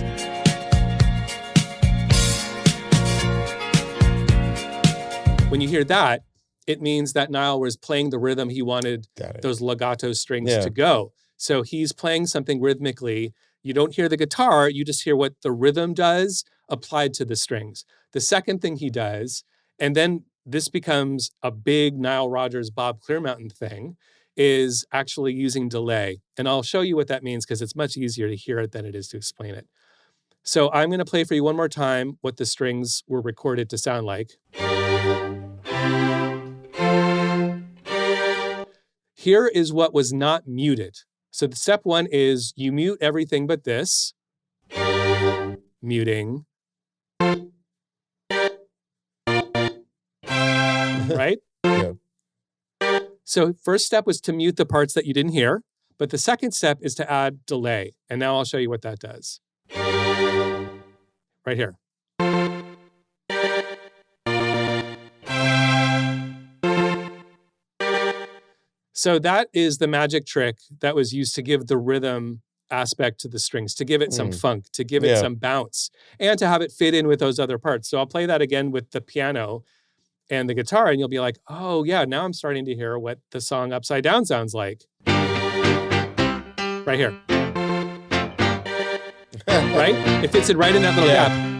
When you hear that, it means that Nile was playing the rhythm he wanted those legato strings to go. So he's playing something rhythmically. You don't hear the guitar, you just hear what the rhythm does applied to the strings. The second thing he does, and then this becomes a big Nile Rodgers, Bob Clearmountain thing, is actually using delay. And I'll show you what that means because it's much easier to hear it than it is to explain it. So I'm going to play for you one more time what the strings were recorded to sound like. Here is what was not muted. So the step 1 is you mute everything but this. Muting. Right? Yeah. So first step was to mute the parts that you didn't hear, but the second step is to add delay. And now I'll show you what that does. Right here. So that is the magic trick that was used to give the rhythm aspect to the strings, to give it some funk, to give it some bounce, and to have it fit in with those other parts. So I'll play that again with the piano and the guitar, and you'll be like, oh yeah, now I'm starting to hear what the song Upside Down sounds like. Right here. Right? It fits it right in that little gap.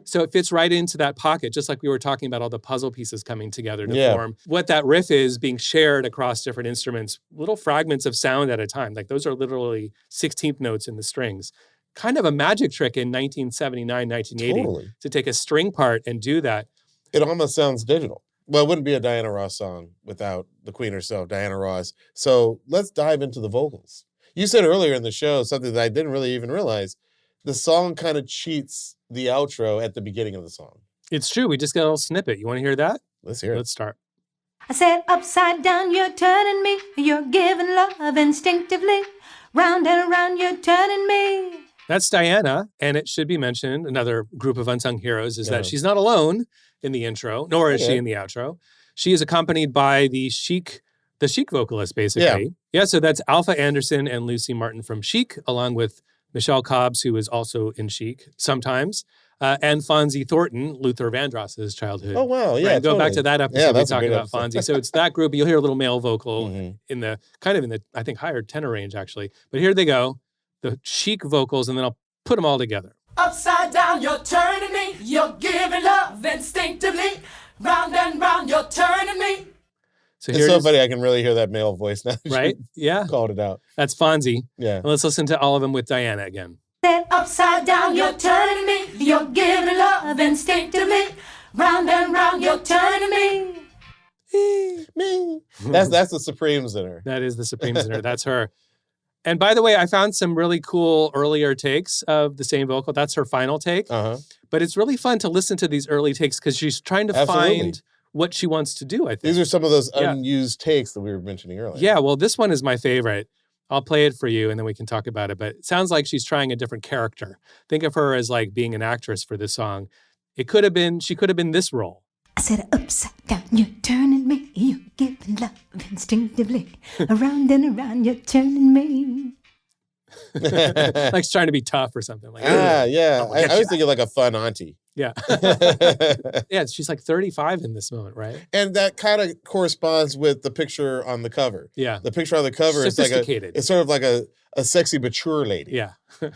So it fits right into that pocket, just like we were talking about all the puzzle pieces coming together to form what that riff is being shared across different instruments, little fragments of sound at a time. Like those are literally 16th notes in the strings. Kind of a magic trick in 1979, 1980 to take a string part and do that. It almost sounds digital. Well, it wouldn't be a Diana Ross song without the queen herself, Diana Ross. So let's dive into the vocals. You said earlier in the show something that I didn't really even realize. The song kind of cheats the outro at the beginning of the song. It's true. We just got a little snippet. You want to hear that? Let's hear it. Let's start. I said upside down, you're turning me. You're giving love instinctively. Round and around, you're turning me. That's Diana. And it should be mentioned, another group of unsung heroes, is that she's not alone in the intro, nor is she in the outro. She is accompanied by the Chic vocalist, basically. Yeah, so that's Alpha Anderson and Lucy Martin from Chic, along with Michelle Cobbs, who is also in Chic sometimes, and Fonzie Thornton, Luther Vandross's childhood. Oh, wow. Yeah, Go back to that episode. We talked about episode. Fonzie. So it's that group. You'll hear a little male vocal in the I think, higher tenor range, actually. But here they go, the Chic vocals, and then I'll put them all together. Upside down, you're turning me. You're giving love instinctively. Round and round, you're turning me. So it's so funny. I can really hear that male voice now. Right? Yeah. Called it out. That's Fonzie. Yeah. And let's listen to all of them with Diana again. Then Upside down, you're turning me. You're giving love instinctively. Round and round, you're turning me. Me. That's the Supremes in her. That is the Supremes in her. That's her. And by the way, I found some really cool earlier takes of the same vocal. That's her final take. But it's really fun to listen to these early takes because she's trying to find what she wants to do, I think. These are some of those unused takes that we were mentioning earlier. Yeah, well, this one is my favorite. I'll play it for you and then we can talk about it. But it sounds like she's trying a different character. Think of her as like being an actress for this song. She could have been this role. I said upside down, you're turning me. You're giving love instinctively. Around and around, you're turning me. Like she's trying to be tough or something. Like, yeah. I was thinking like a fun auntie. Yeah. Yeah, she's like 35 in this moment, right? And that kind of corresponds with the picture on the cover. Yeah. The picture on the cover is like it's sort of like a sexy, mature lady. Yeah.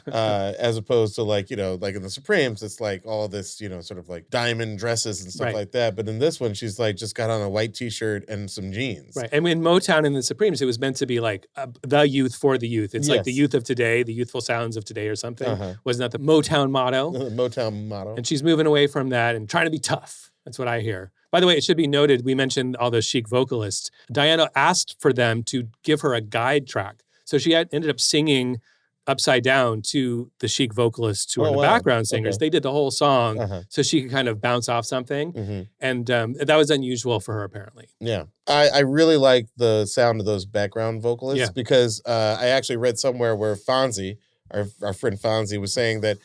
As opposed to like, like in the Supremes, it's like all this, sort of like diamond dresses and stuff like that. But in this one, she's like just got on a white t-shirt and some jeans. Right. And in Motown and the Supremes, it was meant to be like the youth for the youth. It's like the youth of today, the youthful sounds of today or something. Wasn't that the Motown motto? The Motown motto. And she's moving away from that and trying to be tough. That's what I hear. By the way, it should be noted, we mentioned all those Chic vocalists. Diana asked for them to give her a guide track. So she ended up singing Upside Down to the Chic vocalists who are the background singers. They did the whole song so she could kind of bounce off something. And that was unusual for her, apparently. Yeah. I really like the sound of those background vocalists because I actually read somewhere where Fonzie, our friend Fonzie, was saying that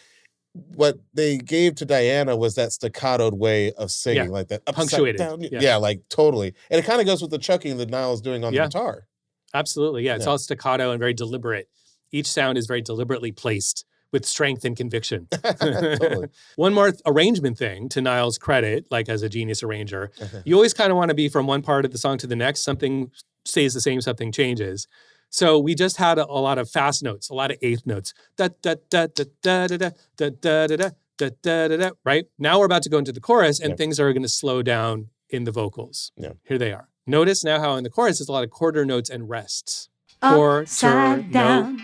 what they gave to Diana was that staccatoed way of singing, like that punctuated. Down. Yeah, like totally. And it kind of goes with the chucking that Nile is doing on the guitar. Absolutely. Yeah, it's all staccato and very deliberate. Each sound is very deliberately placed with strength and conviction. Totally. One more arrangement thing to Nile's credit, like as a genius arranger, you always kind of want to be from one part of the song to the next. Something stays the same, something changes. So we just had a lot of fast notes, a lot of eighth notes. Da da da da da da da da da da da da da da. Right? Now we're about to go into the chorus and things are going to slow down in the vocals. Here they are. Notice now how in the chorus there's a lot of quarter notes and rests. Upside down.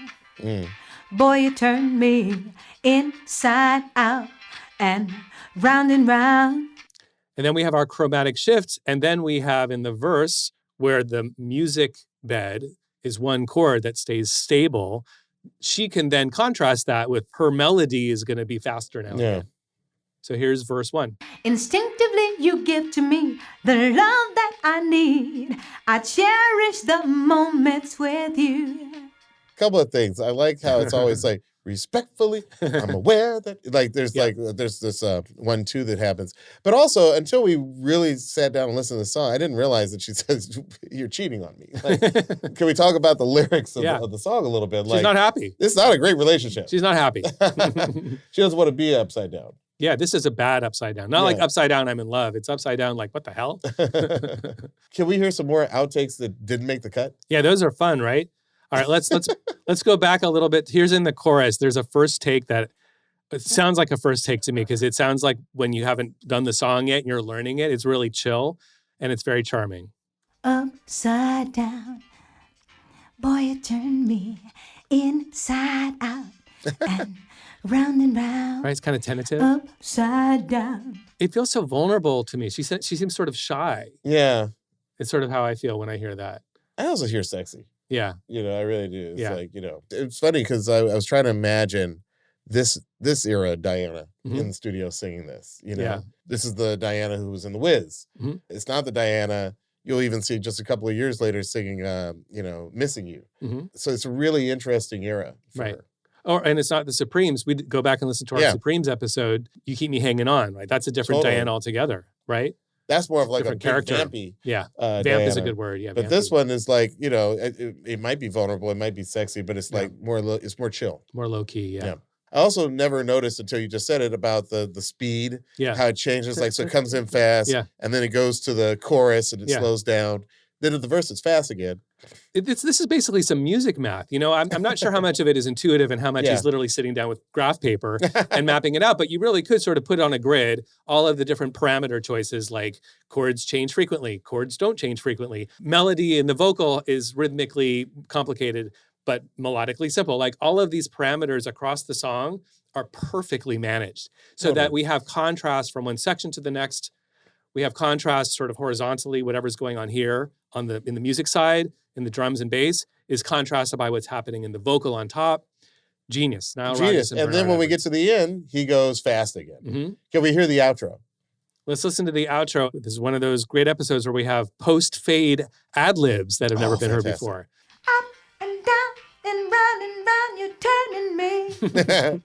Boy, you turn me inside out and round and round. And then we have our chromatic shifts. And then we have in the verse where the music bed is one chord that stays stable. She can then contrast that with her melody is going to be faster now. Yeah. So here's verse 1. Instinctively you give to me the love that I need. I cherish the moments with you. couple of things. I like how it's always like, respectfully, I'm aware that like there's this 1 2 that happens. But also until we really sat down and listened to the song, I didn't realize that she says you're cheating on me. Like, can we talk about the lyrics of the song a little bit? She's not happy. It's not a great relationship. She's not happy. She doesn't want to be upside down. Yeah, this is a bad upside down. Not like upside down, I'm in love. It's upside down, like, what the hell? Can we hear some more outtakes that didn't make the cut? Yeah, those are fun, right? All right, let's go back a little bit. Here's in the chorus. There's a first take that it sounds like a first take to me because it sounds like when you haven't done the song yet and you're learning it, it's really chill and it's very charming. Upside down, boy, you turn me inside out and round and round. Right, it's kind of tentative. Upside down. It feels so vulnerable to me. She seems sort of shy. Yeah. It's sort of how I feel when I hear that. I also hear sexy. Yeah. I really do. It's like, it's funny because I was trying to imagine this era Diana in the studio singing this. This is the Diana who was in The Wiz. Mm-hmm. It's not the Diana you'll even see just a couple of years later singing, Missing You. Mm-hmm. So it's a really interesting era for her. Oh, and it's not the Supremes. We go back and listen to our Supremes episode. You Keep Me Hanging On, right? That's a different Diana altogether, right? That's more of like different a character. Vampy. Yeah, vamp Diana. is a good word. Yeah, but this one is like, it might be vulnerable, it might be sexy, but it's like it's more chill, more low key. Yeah. I also never noticed until you just said it about the speed, how it changes. Like, so it comes in fast, and then it goes to the chorus and it slows down. Then at the verse, it's fast again. This is basically some music math. I'm not sure how much of it is intuitive and how much is literally sitting down with graph paper and mapping it out. But you really could sort of put on a grid all of the different parameter choices, like chords change frequently, chords don't change frequently. Melody in the vocal is rhythmically complicated, but melodically simple. Like all of these parameters across the song are perfectly managed so that we have contrast from one section to the next. We have contrast sort of horizontally, whatever's going on here in the music side, in the drums and bass, is contrasted by what's happening in the vocal on top. Genius. Nile Rodgers and then when we get to the end, he goes fast again. Mm-hmm. Can we hear the outro? Let's listen to the outro. This is one of those great episodes where we have post-fade ad-libs that have never been heard before. Up and down and round, you're turning me.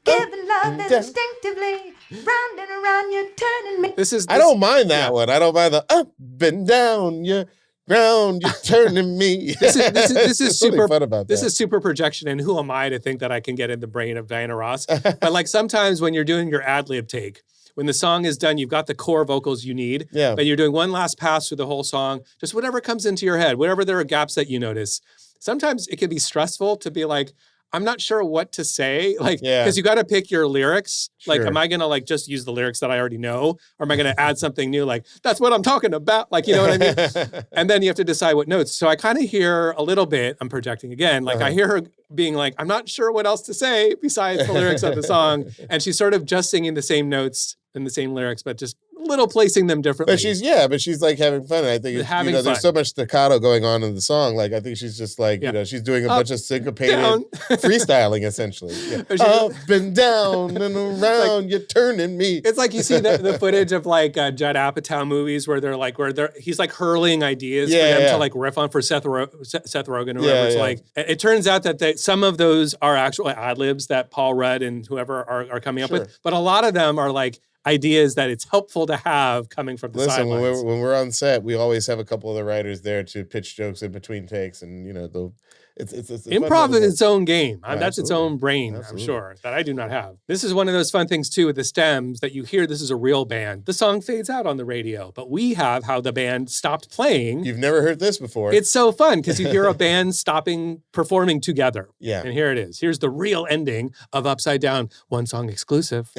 Giving love instinctively. Round and around, you're turning me. I don't mind that one. I don't mind the up and down, you're round, you're turning me. This is super really fun about this is super projection, and who am I to think that I can get in the brain of Diana Ross? But like sometimes when you're doing your ad-lib take, when the song is done, you've got the core vocals you need, but you're doing one last pass through the whole song, just whatever comes into your head, whatever there are gaps that you notice. Sometimes it can be stressful to be like, I'm not sure what to say, because you got to pick your lyrics. Sure. Like, am I going to just use the lyrics that I already know? Or am I going to add something new? Like, that's what I'm talking about. You know what I mean? And then you have to decide what notes. So I kind of hear a little bit, I'm projecting again, I hear her being like, I'm not sure what else to say besides the lyrics of the song. And she's sort of just singing the same notes and the same lyrics, but just little placing them differently. But she's like having fun. I think there's so much staccato going on in the song. I think she's just she's doing a bunch of syncopated freestyling essentially. Yeah. Up and down and around, you're turning me. It's like you see the footage of Judd Apatow movies where he's hurling ideas for them to riff on for Seth Rogen or whoever. It turns out that some of those are actual ad libs that Paul Rudd and whoever are coming up with, but a lot of them are ideas that it's helpful to have coming from the sidelines. When we're on set, we always have a couple of the writers there to pitch jokes in between takes, and it's improv is its own game. That's its own brain. Absolutely. I'm sure that I do not have. This is one of those fun things too with the stems that you hear. This is a real band. The song fades out on the radio, but we have how the band stopped playing. You've never heard this before. It's so fun because you hear a band stopping performing together. Yeah, and here it is. Here's the real ending of Upside Down, one song exclusive.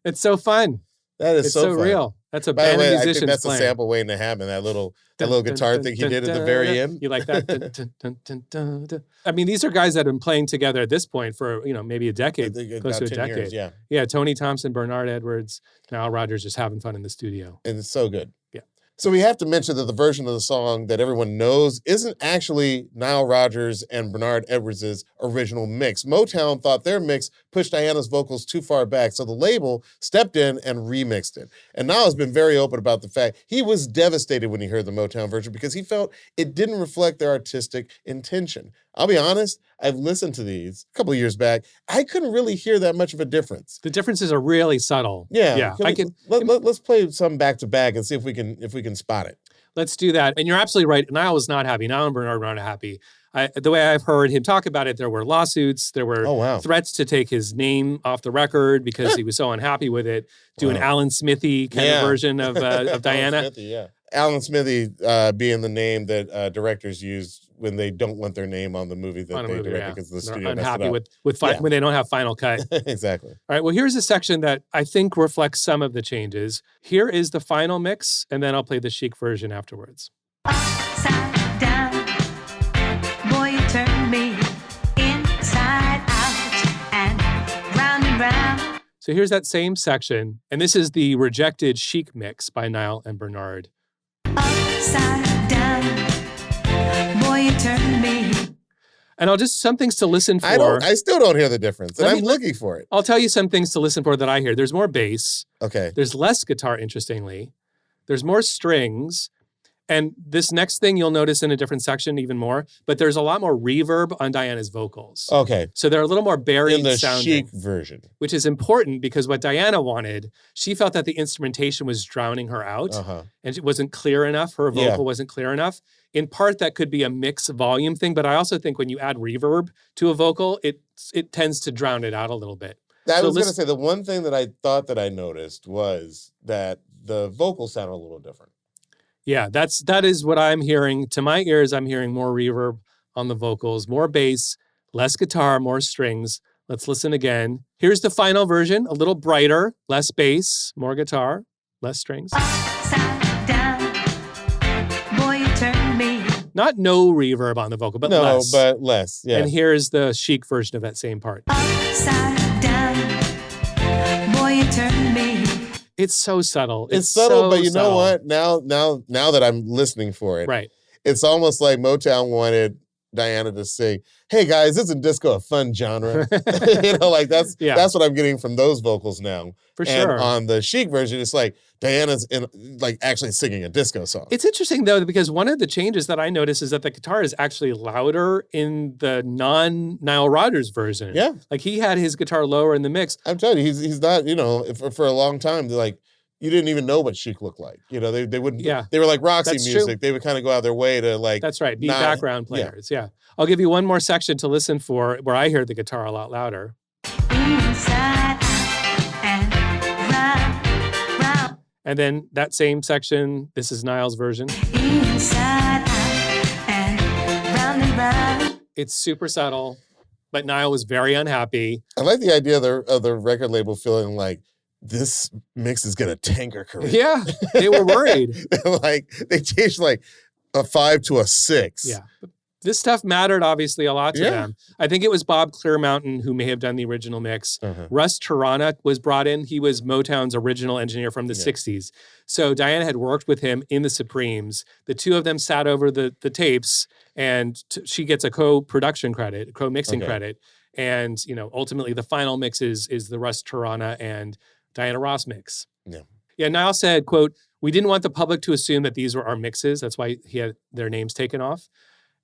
It's so fun. That is so fun. Real. That's a band of musicians. I think that's playing. a sample waiting to happen. That little guitar thing he did at the very end. You like that? I mean, these are guys that have been playing together at this point for maybe a decade, close to a decade. Years, yeah. Tony Thompson, Bernard Edwards, Nile Rodgers, just having fun in the studio. And it's so good. Yeah. So we have to mention that the version of the song that everyone knows isn't actually Nile Rodgers and Bernard Edwards' original mix. Motown thought their mix pushed Diana's vocals too far back, so the label stepped in and remixed it. And Nile has been very open about the fact he was devastated when he heard the Motown version because he felt it didn't reflect their artistic intention. I'll be honest, I've listened to these a couple of years back. I couldn't really hear that much of a difference. The differences are really subtle. Yeah. Let's play some back to back and see if we can spot it. Let's do that. And you're absolutely right. Nile was not happy. Nile and Bernard were not happy. The way I've heard him talk about it, there were lawsuits, there were threats to take his name off the record because he was so unhappy with it. Do an Alan Smithy kind of version of Diana. Alan Smithy, Alan Smithy being the name that directors use when they don't want their name on the movie that they directed because the studio unhappy with when they don't have final cut. Exactly. All right, well, here's a section that I think reflects some of the changes. Here is the final mix, and then I'll play the Chic version afterwards. Upside down, boy, you turn me inside out and round. So here's that same section, and this is the rejected Chic mix by Nile and Bernard. Upside down, boy, you turn me. And I'll just some things to listen for. I still don't hear the difference, and I'm looking for it. I'll tell you some things to listen for that I hear. There's more bass. Okay. There's less guitar, interestingly. There's more strings. And this next thing you'll notice in a different section even more, but there's a lot more reverb on Diana's vocals. Okay. So they're a little more buried in the sounding. Chic version. Which is important because what Diana wanted, she felt that the instrumentation was drowning her out and it wasn't clear enough. Her vocal wasn't clear enough. In part, that could be a mix volume thing, but I also think when you add reverb to a vocal, it tends to drown it out a little bit. I was going to say, the one thing that I thought that I noticed was that the vocals sound a little different. Yeah, that is what I'm hearing. To my ears, I'm hearing more reverb on the vocals, more bass, less guitar, more strings. Let's listen again. Here's the final version, a little brighter, less bass, more guitar, less strings. Upside down, boy, you turn me. Not no reverb on the vocal, but less. No, but less, yeah. And here's the Chic version of that same part. Upside down, boy, you turn me. It's so subtle. It's subtle, so but you subtle. know what? Now that I'm listening for it, right? It's almost like Motown wanted Diana to sing, "Hey guys, isn't disco a fun genre?" Like that's what I'm getting from those vocals now. For sure. And on the Chic version, it's like Diana's actually singing a disco song. It's interesting though, because one of the changes that I notice is that the guitar is actually louder in the non-Nile Rodgers version. Yeah. Like he had his guitar lower in the mix. I'm telling you, he's not, for a long time, like, you didn't even know what Chic looked like. They wouldn't, they were like Roxy That's music. true. They would kind of go out their way to like. That's right, be background players, yeah. I'll give you one more section to listen for where I hear the guitar a lot louder. Inside out and round. And then that same section, this is Nile's version. Inside out and round. It's super subtle, but Nile was very unhappy. I like the idea of the record label feeling like, this mix is going to tank her career. Yeah, they were worried. Like, they changed like a 5 to a 6. Yeah. This stuff mattered obviously a lot to them. I think it was Bob Clearmountain who may have done the original mix. Russ Tarana was brought in. He was Motown's original engineer from the 60s. So Diana had worked with him in the Supremes. The two of them sat over the tapes, and she gets a co-production credit, co-mixing credit. And, ultimately the final mix is the Russ Tarana and Diana Ross mix. Yeah, Nile said, quote, "We didn't want the public to assume that these were our mixes." That's why he had their names taken off.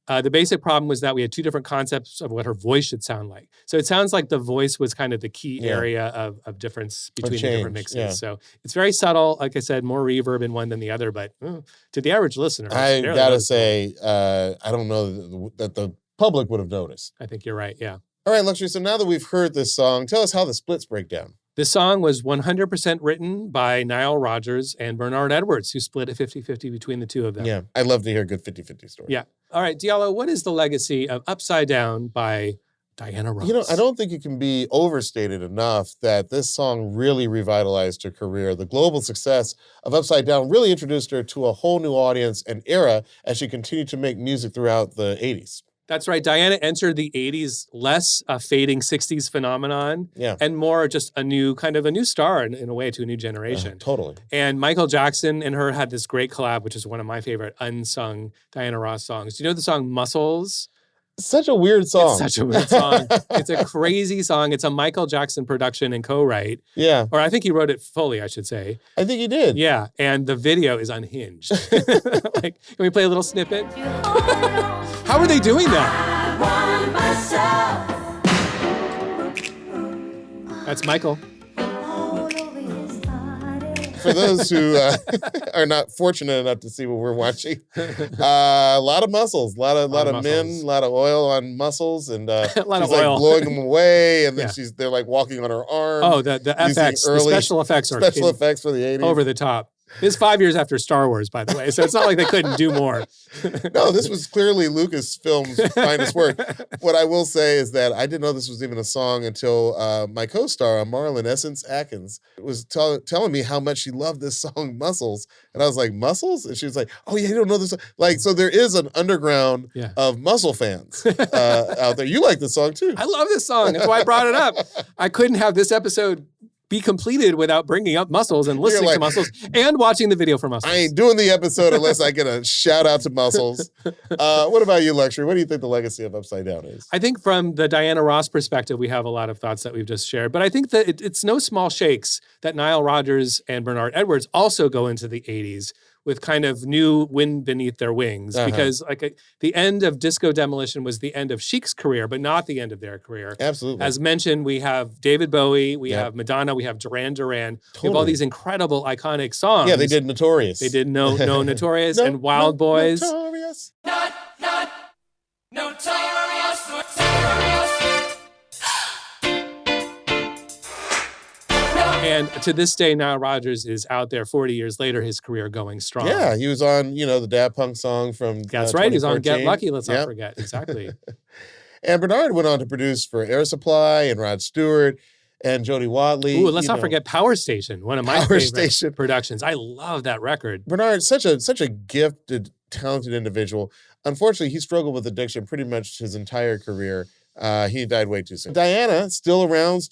The basic problem was that we had two different concepts of what her voice should sound like. So it sounds like the voice was kind of the key area of difference between the different mixes. Yeah. So it's very subtle. Like I said, more reverb in one than the other, but to the average listener, I gotta say, I don't know that the public would have noticed. I think you're right, yeah. All right, Luxury, so now that we've heard this song, tell us how the splits break down. This song was 100% written by Nile Rodgers and Bernard Edwards, who split it 50-50 between the two of them. Yeah, I'd love to hear a good 50-50 story. Yeah. All right, Diallo, what is the legacy of Upside Down by Diana Ross? I don't think it can be overstated enough that this song really revitalized her career. The global success of Upside Down really introduced her to a whole new audience and era as she continued to make music throughout the 80s. That's right. Diana entered the 80s less a fading 60s phenomenon and more just a new star in a way to a new generation. Totally. And Michael Jackson and her had this great collab, which is one of my favorite unsung Diana Ross songs. Do you know the song Muscles? Such a weird song. It's such a weird song. It's a crazy song. It's a Michael Jackson production and co-write. Yeah. Or I think he wrote it fully, I should say. I think he did. Yeah. And the video is unhinged. Can we play a little snippet? How are they doing that? That's Michael. For those who are not fortunate enough to see what we're watching, a lot of muscles, a lot of men, a lot of oil on muscles, and she's like blowing them away, and then they're like walking on her arm. Oh, the FX, the special effects are special effects for the 80s. Over the top. It's 5 years after Star Wars, by the way, so it's not like they couldn't do more. No, this was clearly Lucasfilm's finest work. What I will say is that I didn't know this was even a song until my co-star, Marlon Essence Atkins, was telling me how much she loved this song, Muscles. And I was like, Muscles? And she was like, oh yeah, you don't know this song? Like, so there is an underground of muscle fans out there. You like this song too. I love this song. That's why I brought it up. I couldn't have this episode be completed without bringing up Muscles and listening to Muscles and watching the video for Muscles. I ain't doing the episode unless I get a shout out to Muscles. What about you, Luxury? What do you think the legacy of Upside Down is? I think from the Diana Ross perspective, we have a lot of thoughts that we've just shared. But I think that it's no small shakes that Nile Rodgers and Bernard Edwards also go into the 80s with kind of new wind beneath their wings, because the end of Disco Demolition was the end of Chic's career, but not the end of their career. Absolutely. As mentioned, we have David Bowie, we have Madonna, we have Duran Duran. We have all these incredible, iconic songs. Yeah, they did Notorious. They did No Notorious and Wild Boys. Notorious. Not notorious. And to this day, Nile Rodgers is out there 40 years later, his career going strong. Yeah, he was on, the Daft Punk song from That's right, he's on Get 2014. Lucky, let's not forget. Exactly. And Bernard went on to produce for Air Supply and Rod Stewart and Jody Watley. Ooh, let's not forget Power Station, one of my favorite productions. I love that record. Bernard, such a gifted, talented individual. Unfortunately, he struggled with addiction pretty much his entire career. He died way too soon. Diana, still around,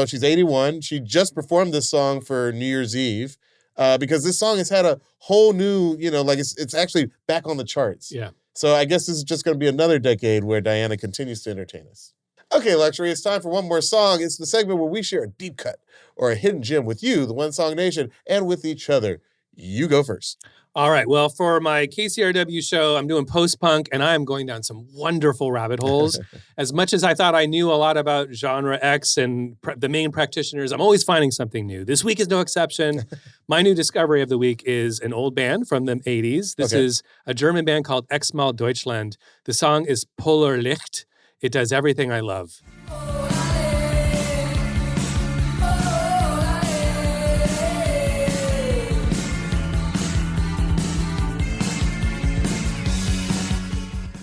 she's 81. She just performed this song for New Year's Eve because this song has had a whole new, it's actually back on the charts. Yeah. So I guess this is just going to be another decade where Diana continues to entertain us. Okay, Luxury, it's time for one more song. It's the segment where we share a deep cut or a hidden gem with you, the One Song Nation, and with each other. You go first. All right. Well, for my KCRW show, I'm doing post-punk, and I am going down some wonderful rabbit holes. As much as I thought I knew a lot about genre X and the main practitioners, I'm always finding something new. This week is no exception. My new discovery of the week is an old band from the 80s. This is a German band called Ex Mal Deutschland. The song is Polar Licht. It does everything I love.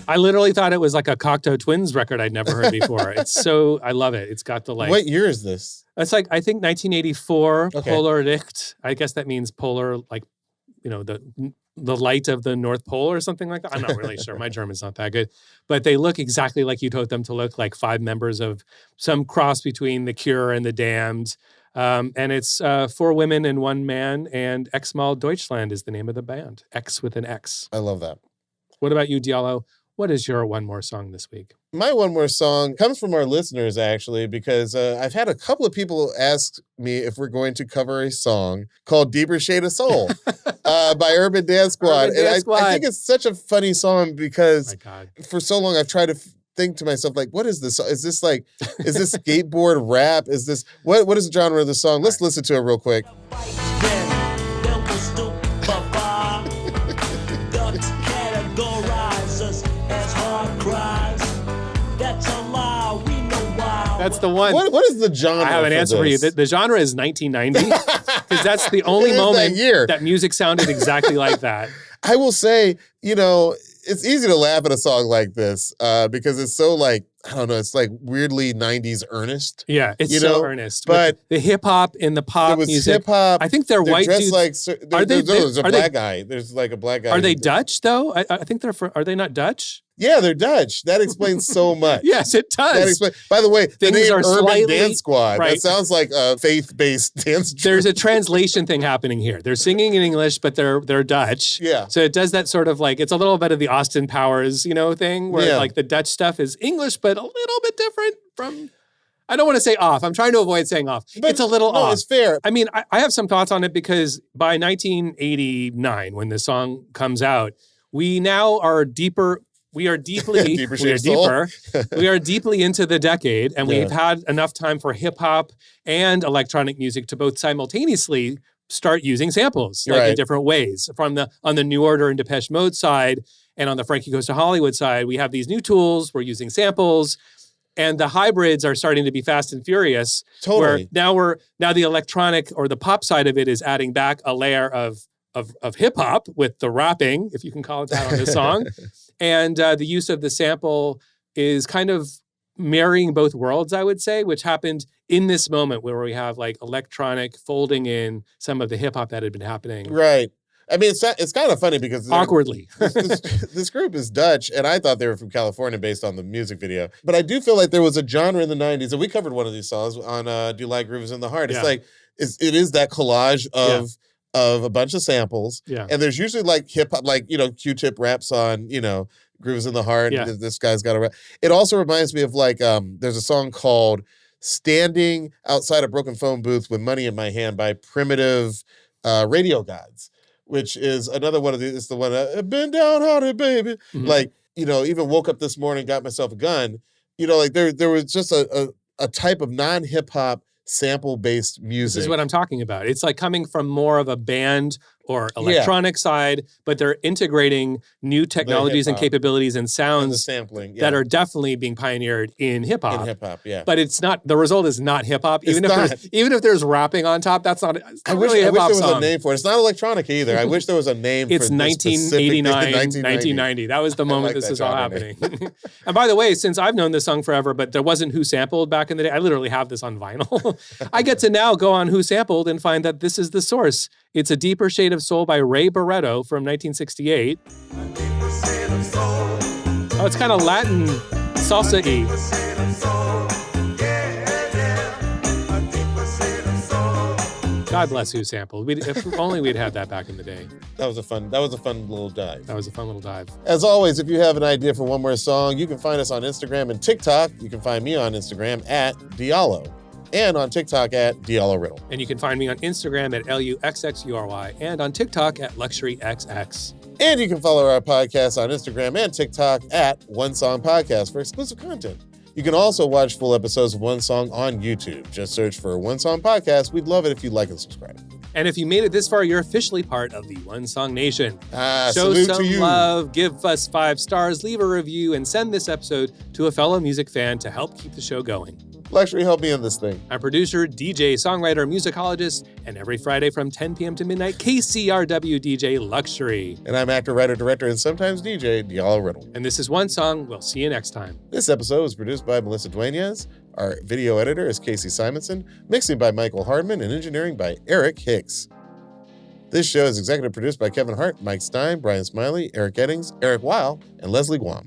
I literally thought it was like a Cocteau Twins record I'd never heard before. I love it. It's got the What year is this? It's like, I think 1984, Polar Licht. I guess that means polar, like, the light of the North Pole or something like that. I'm not really sure. My German's not that good. But they look exactly like you'd hope them to look, like 5 members of some cross between The Cure and The Damned. And it's 4 women and 1 man, and Ex Mal Deutschland is the name of the band. X with an X. I love that. What about you, Diallo? What is your one more song this week? My one more song comes from our listeners, actually, because I've had a couple of people ask me if we're going to cover a song called Deeper Shade of Soul by Urban Dance Squad. I think it's such a funny song because for so long I've tried to think to myself, like, what is this? Is this skateboard rap? Is this, what is the genre of the song? Let's listen to it real quick. That's the one. What is the genre? I have an answer for you. The genre is 1990, because that's the only moment that music sounded exactly like that. I will say, it's easy to laugh at a song like this because it's so like, I don't know, it's like weirdly 90s earnest. Yeah, it's so earnest. But the hip hop and the pop music. Hip hop. I think they're white dudes. There's a black guy. There's like a black guy. Are they Dutch though? I think they're are they not Dutch? Yeah, they're Dutch. That explains so much. Yes, it does. By the way, the Things name are Urban slightly- Dance Squad. right. That sounds like a faith-based dance troupe. There's a translation thing happening here. They're singing in English, but they're Dutch. Yeah. So it does that sort of like, it's a little bit of the Austin Powers, thing where Yeah. like the Dutch stuff is English, but a little bit different from, I don't want to say off. I'm trying to avoid saying off. But it's a little no, off. it's fair. I mean, I have some thoughts on it because by 1989, when the song comes out, we now are deeper. We are deeply, Deeper we are shade soul. deeper. We are deeply into the decade, and Yeah. we've had enough time for hip hop and electronic music to both simultaneously start using samples, like in Right. different ways. On the New Order and Depeche Mode side, and on the Frankie Goes to Hollywood side, we have these new tools. We're using samples. And the hybrids are starting to be fast and furious. Totally. Where now the electronic or the pop side of it is adding back a layer of hip hop with the rapping, if you can call it that, on this song, and the use of the sample is kind of marrying both worlds, I would say, which happened in this moment where we have like electronic folding in some of the hip hop that had been happening Right. I mean, it's kind of funny because awkwardly. this group is Dutch, and I thought they were from California based on the music video. But I do feel like there was a genre in the 90s, and we covered one of these songs on Do You Like Grooves in the Heart. It's Yeah. like, it is that collage of a bunch of samples. Yeah. And there's usually like hip hop, like, Q-Tip raps on, Grooves in the Heart. Yeah. This guy's got a rap. It also reminds me of like, there's a song called Standing Outside a Broken Phone Booth with Money in My Hand by Primitive Radio Gods, which is another one of these. It's the one, I've been downhearted, baby. Mhm. Like, even woke up this morning, got myself a gun. Like there was just a type of non-hip hop sample-based music. This is what I'm talking about. It's like coming from more of a band or electronic side, but they're integrating new technologies and hip-hop. capabilities and And the sounds sampling that are definitely being pioneered in hip in hop. hip hop. Yeah. But it's not, the result is not hip hop. It's Even if there's rapping on top, that's not, it's I not wish really a there hip hop was song. a name for it. It's not electronic either. I wish there was a name It's for this specific 1989, 1990. 1990. That was the moment like this that is all genre happening. And by the way, since I've known this song forever, but there wasn't Who Sampled back in the day, I literally have this on vinyl. I get to now go on Who Sampled and find that this is the source. It's A Deeper Shade of Soul by Ray Barretto from 1968. Oh, it's kind of Latin salsa-y. God bless Who Sampled. If only we'd had that back in the day. That was a fun little dive. That was a fun little dive. As always, if you have an idea for one more song, you can find us on Instagram and TikTok. You can find me on Instagram at Diallo and on TikTok at Diallo Riddle. And you can find me on Instagram at LUXXURY and on TikTok at LuxuryXX. And you can follow our podcast on Instagram and TikTok at One Song Podcast for exclusive content. You can also watch full episodes of One Song on YouTube. Just search for One Song Podcast. We'd love it if you'd like and subscribe. And if you made it this far, you're officially part of the One Song Nation. Show Salute some to you. love, give us 5 stars, leave a review, and send this episode to a fellow music fan to help keep the show going. Luxury, help me in this thing. I'm producer, DJ, songwriter, musicologist, and every Friday from 10 p.m. to midnight, KCRW DJ Luxury. And I'm actor, writer, director, and sometimes DJ, Diallo Riddle. And this is One Song. We'll see you next time. This episode was produced by Melissa Dueñas. Our video editor is Casey Simonson. Mixing by Michael Hardman and engineering by Eric Hicks. This show is executive produced by Kevin Hart, Mike Stein, Brian Smiley, Eric Eddings, Eric Weil, and Leslie Guam.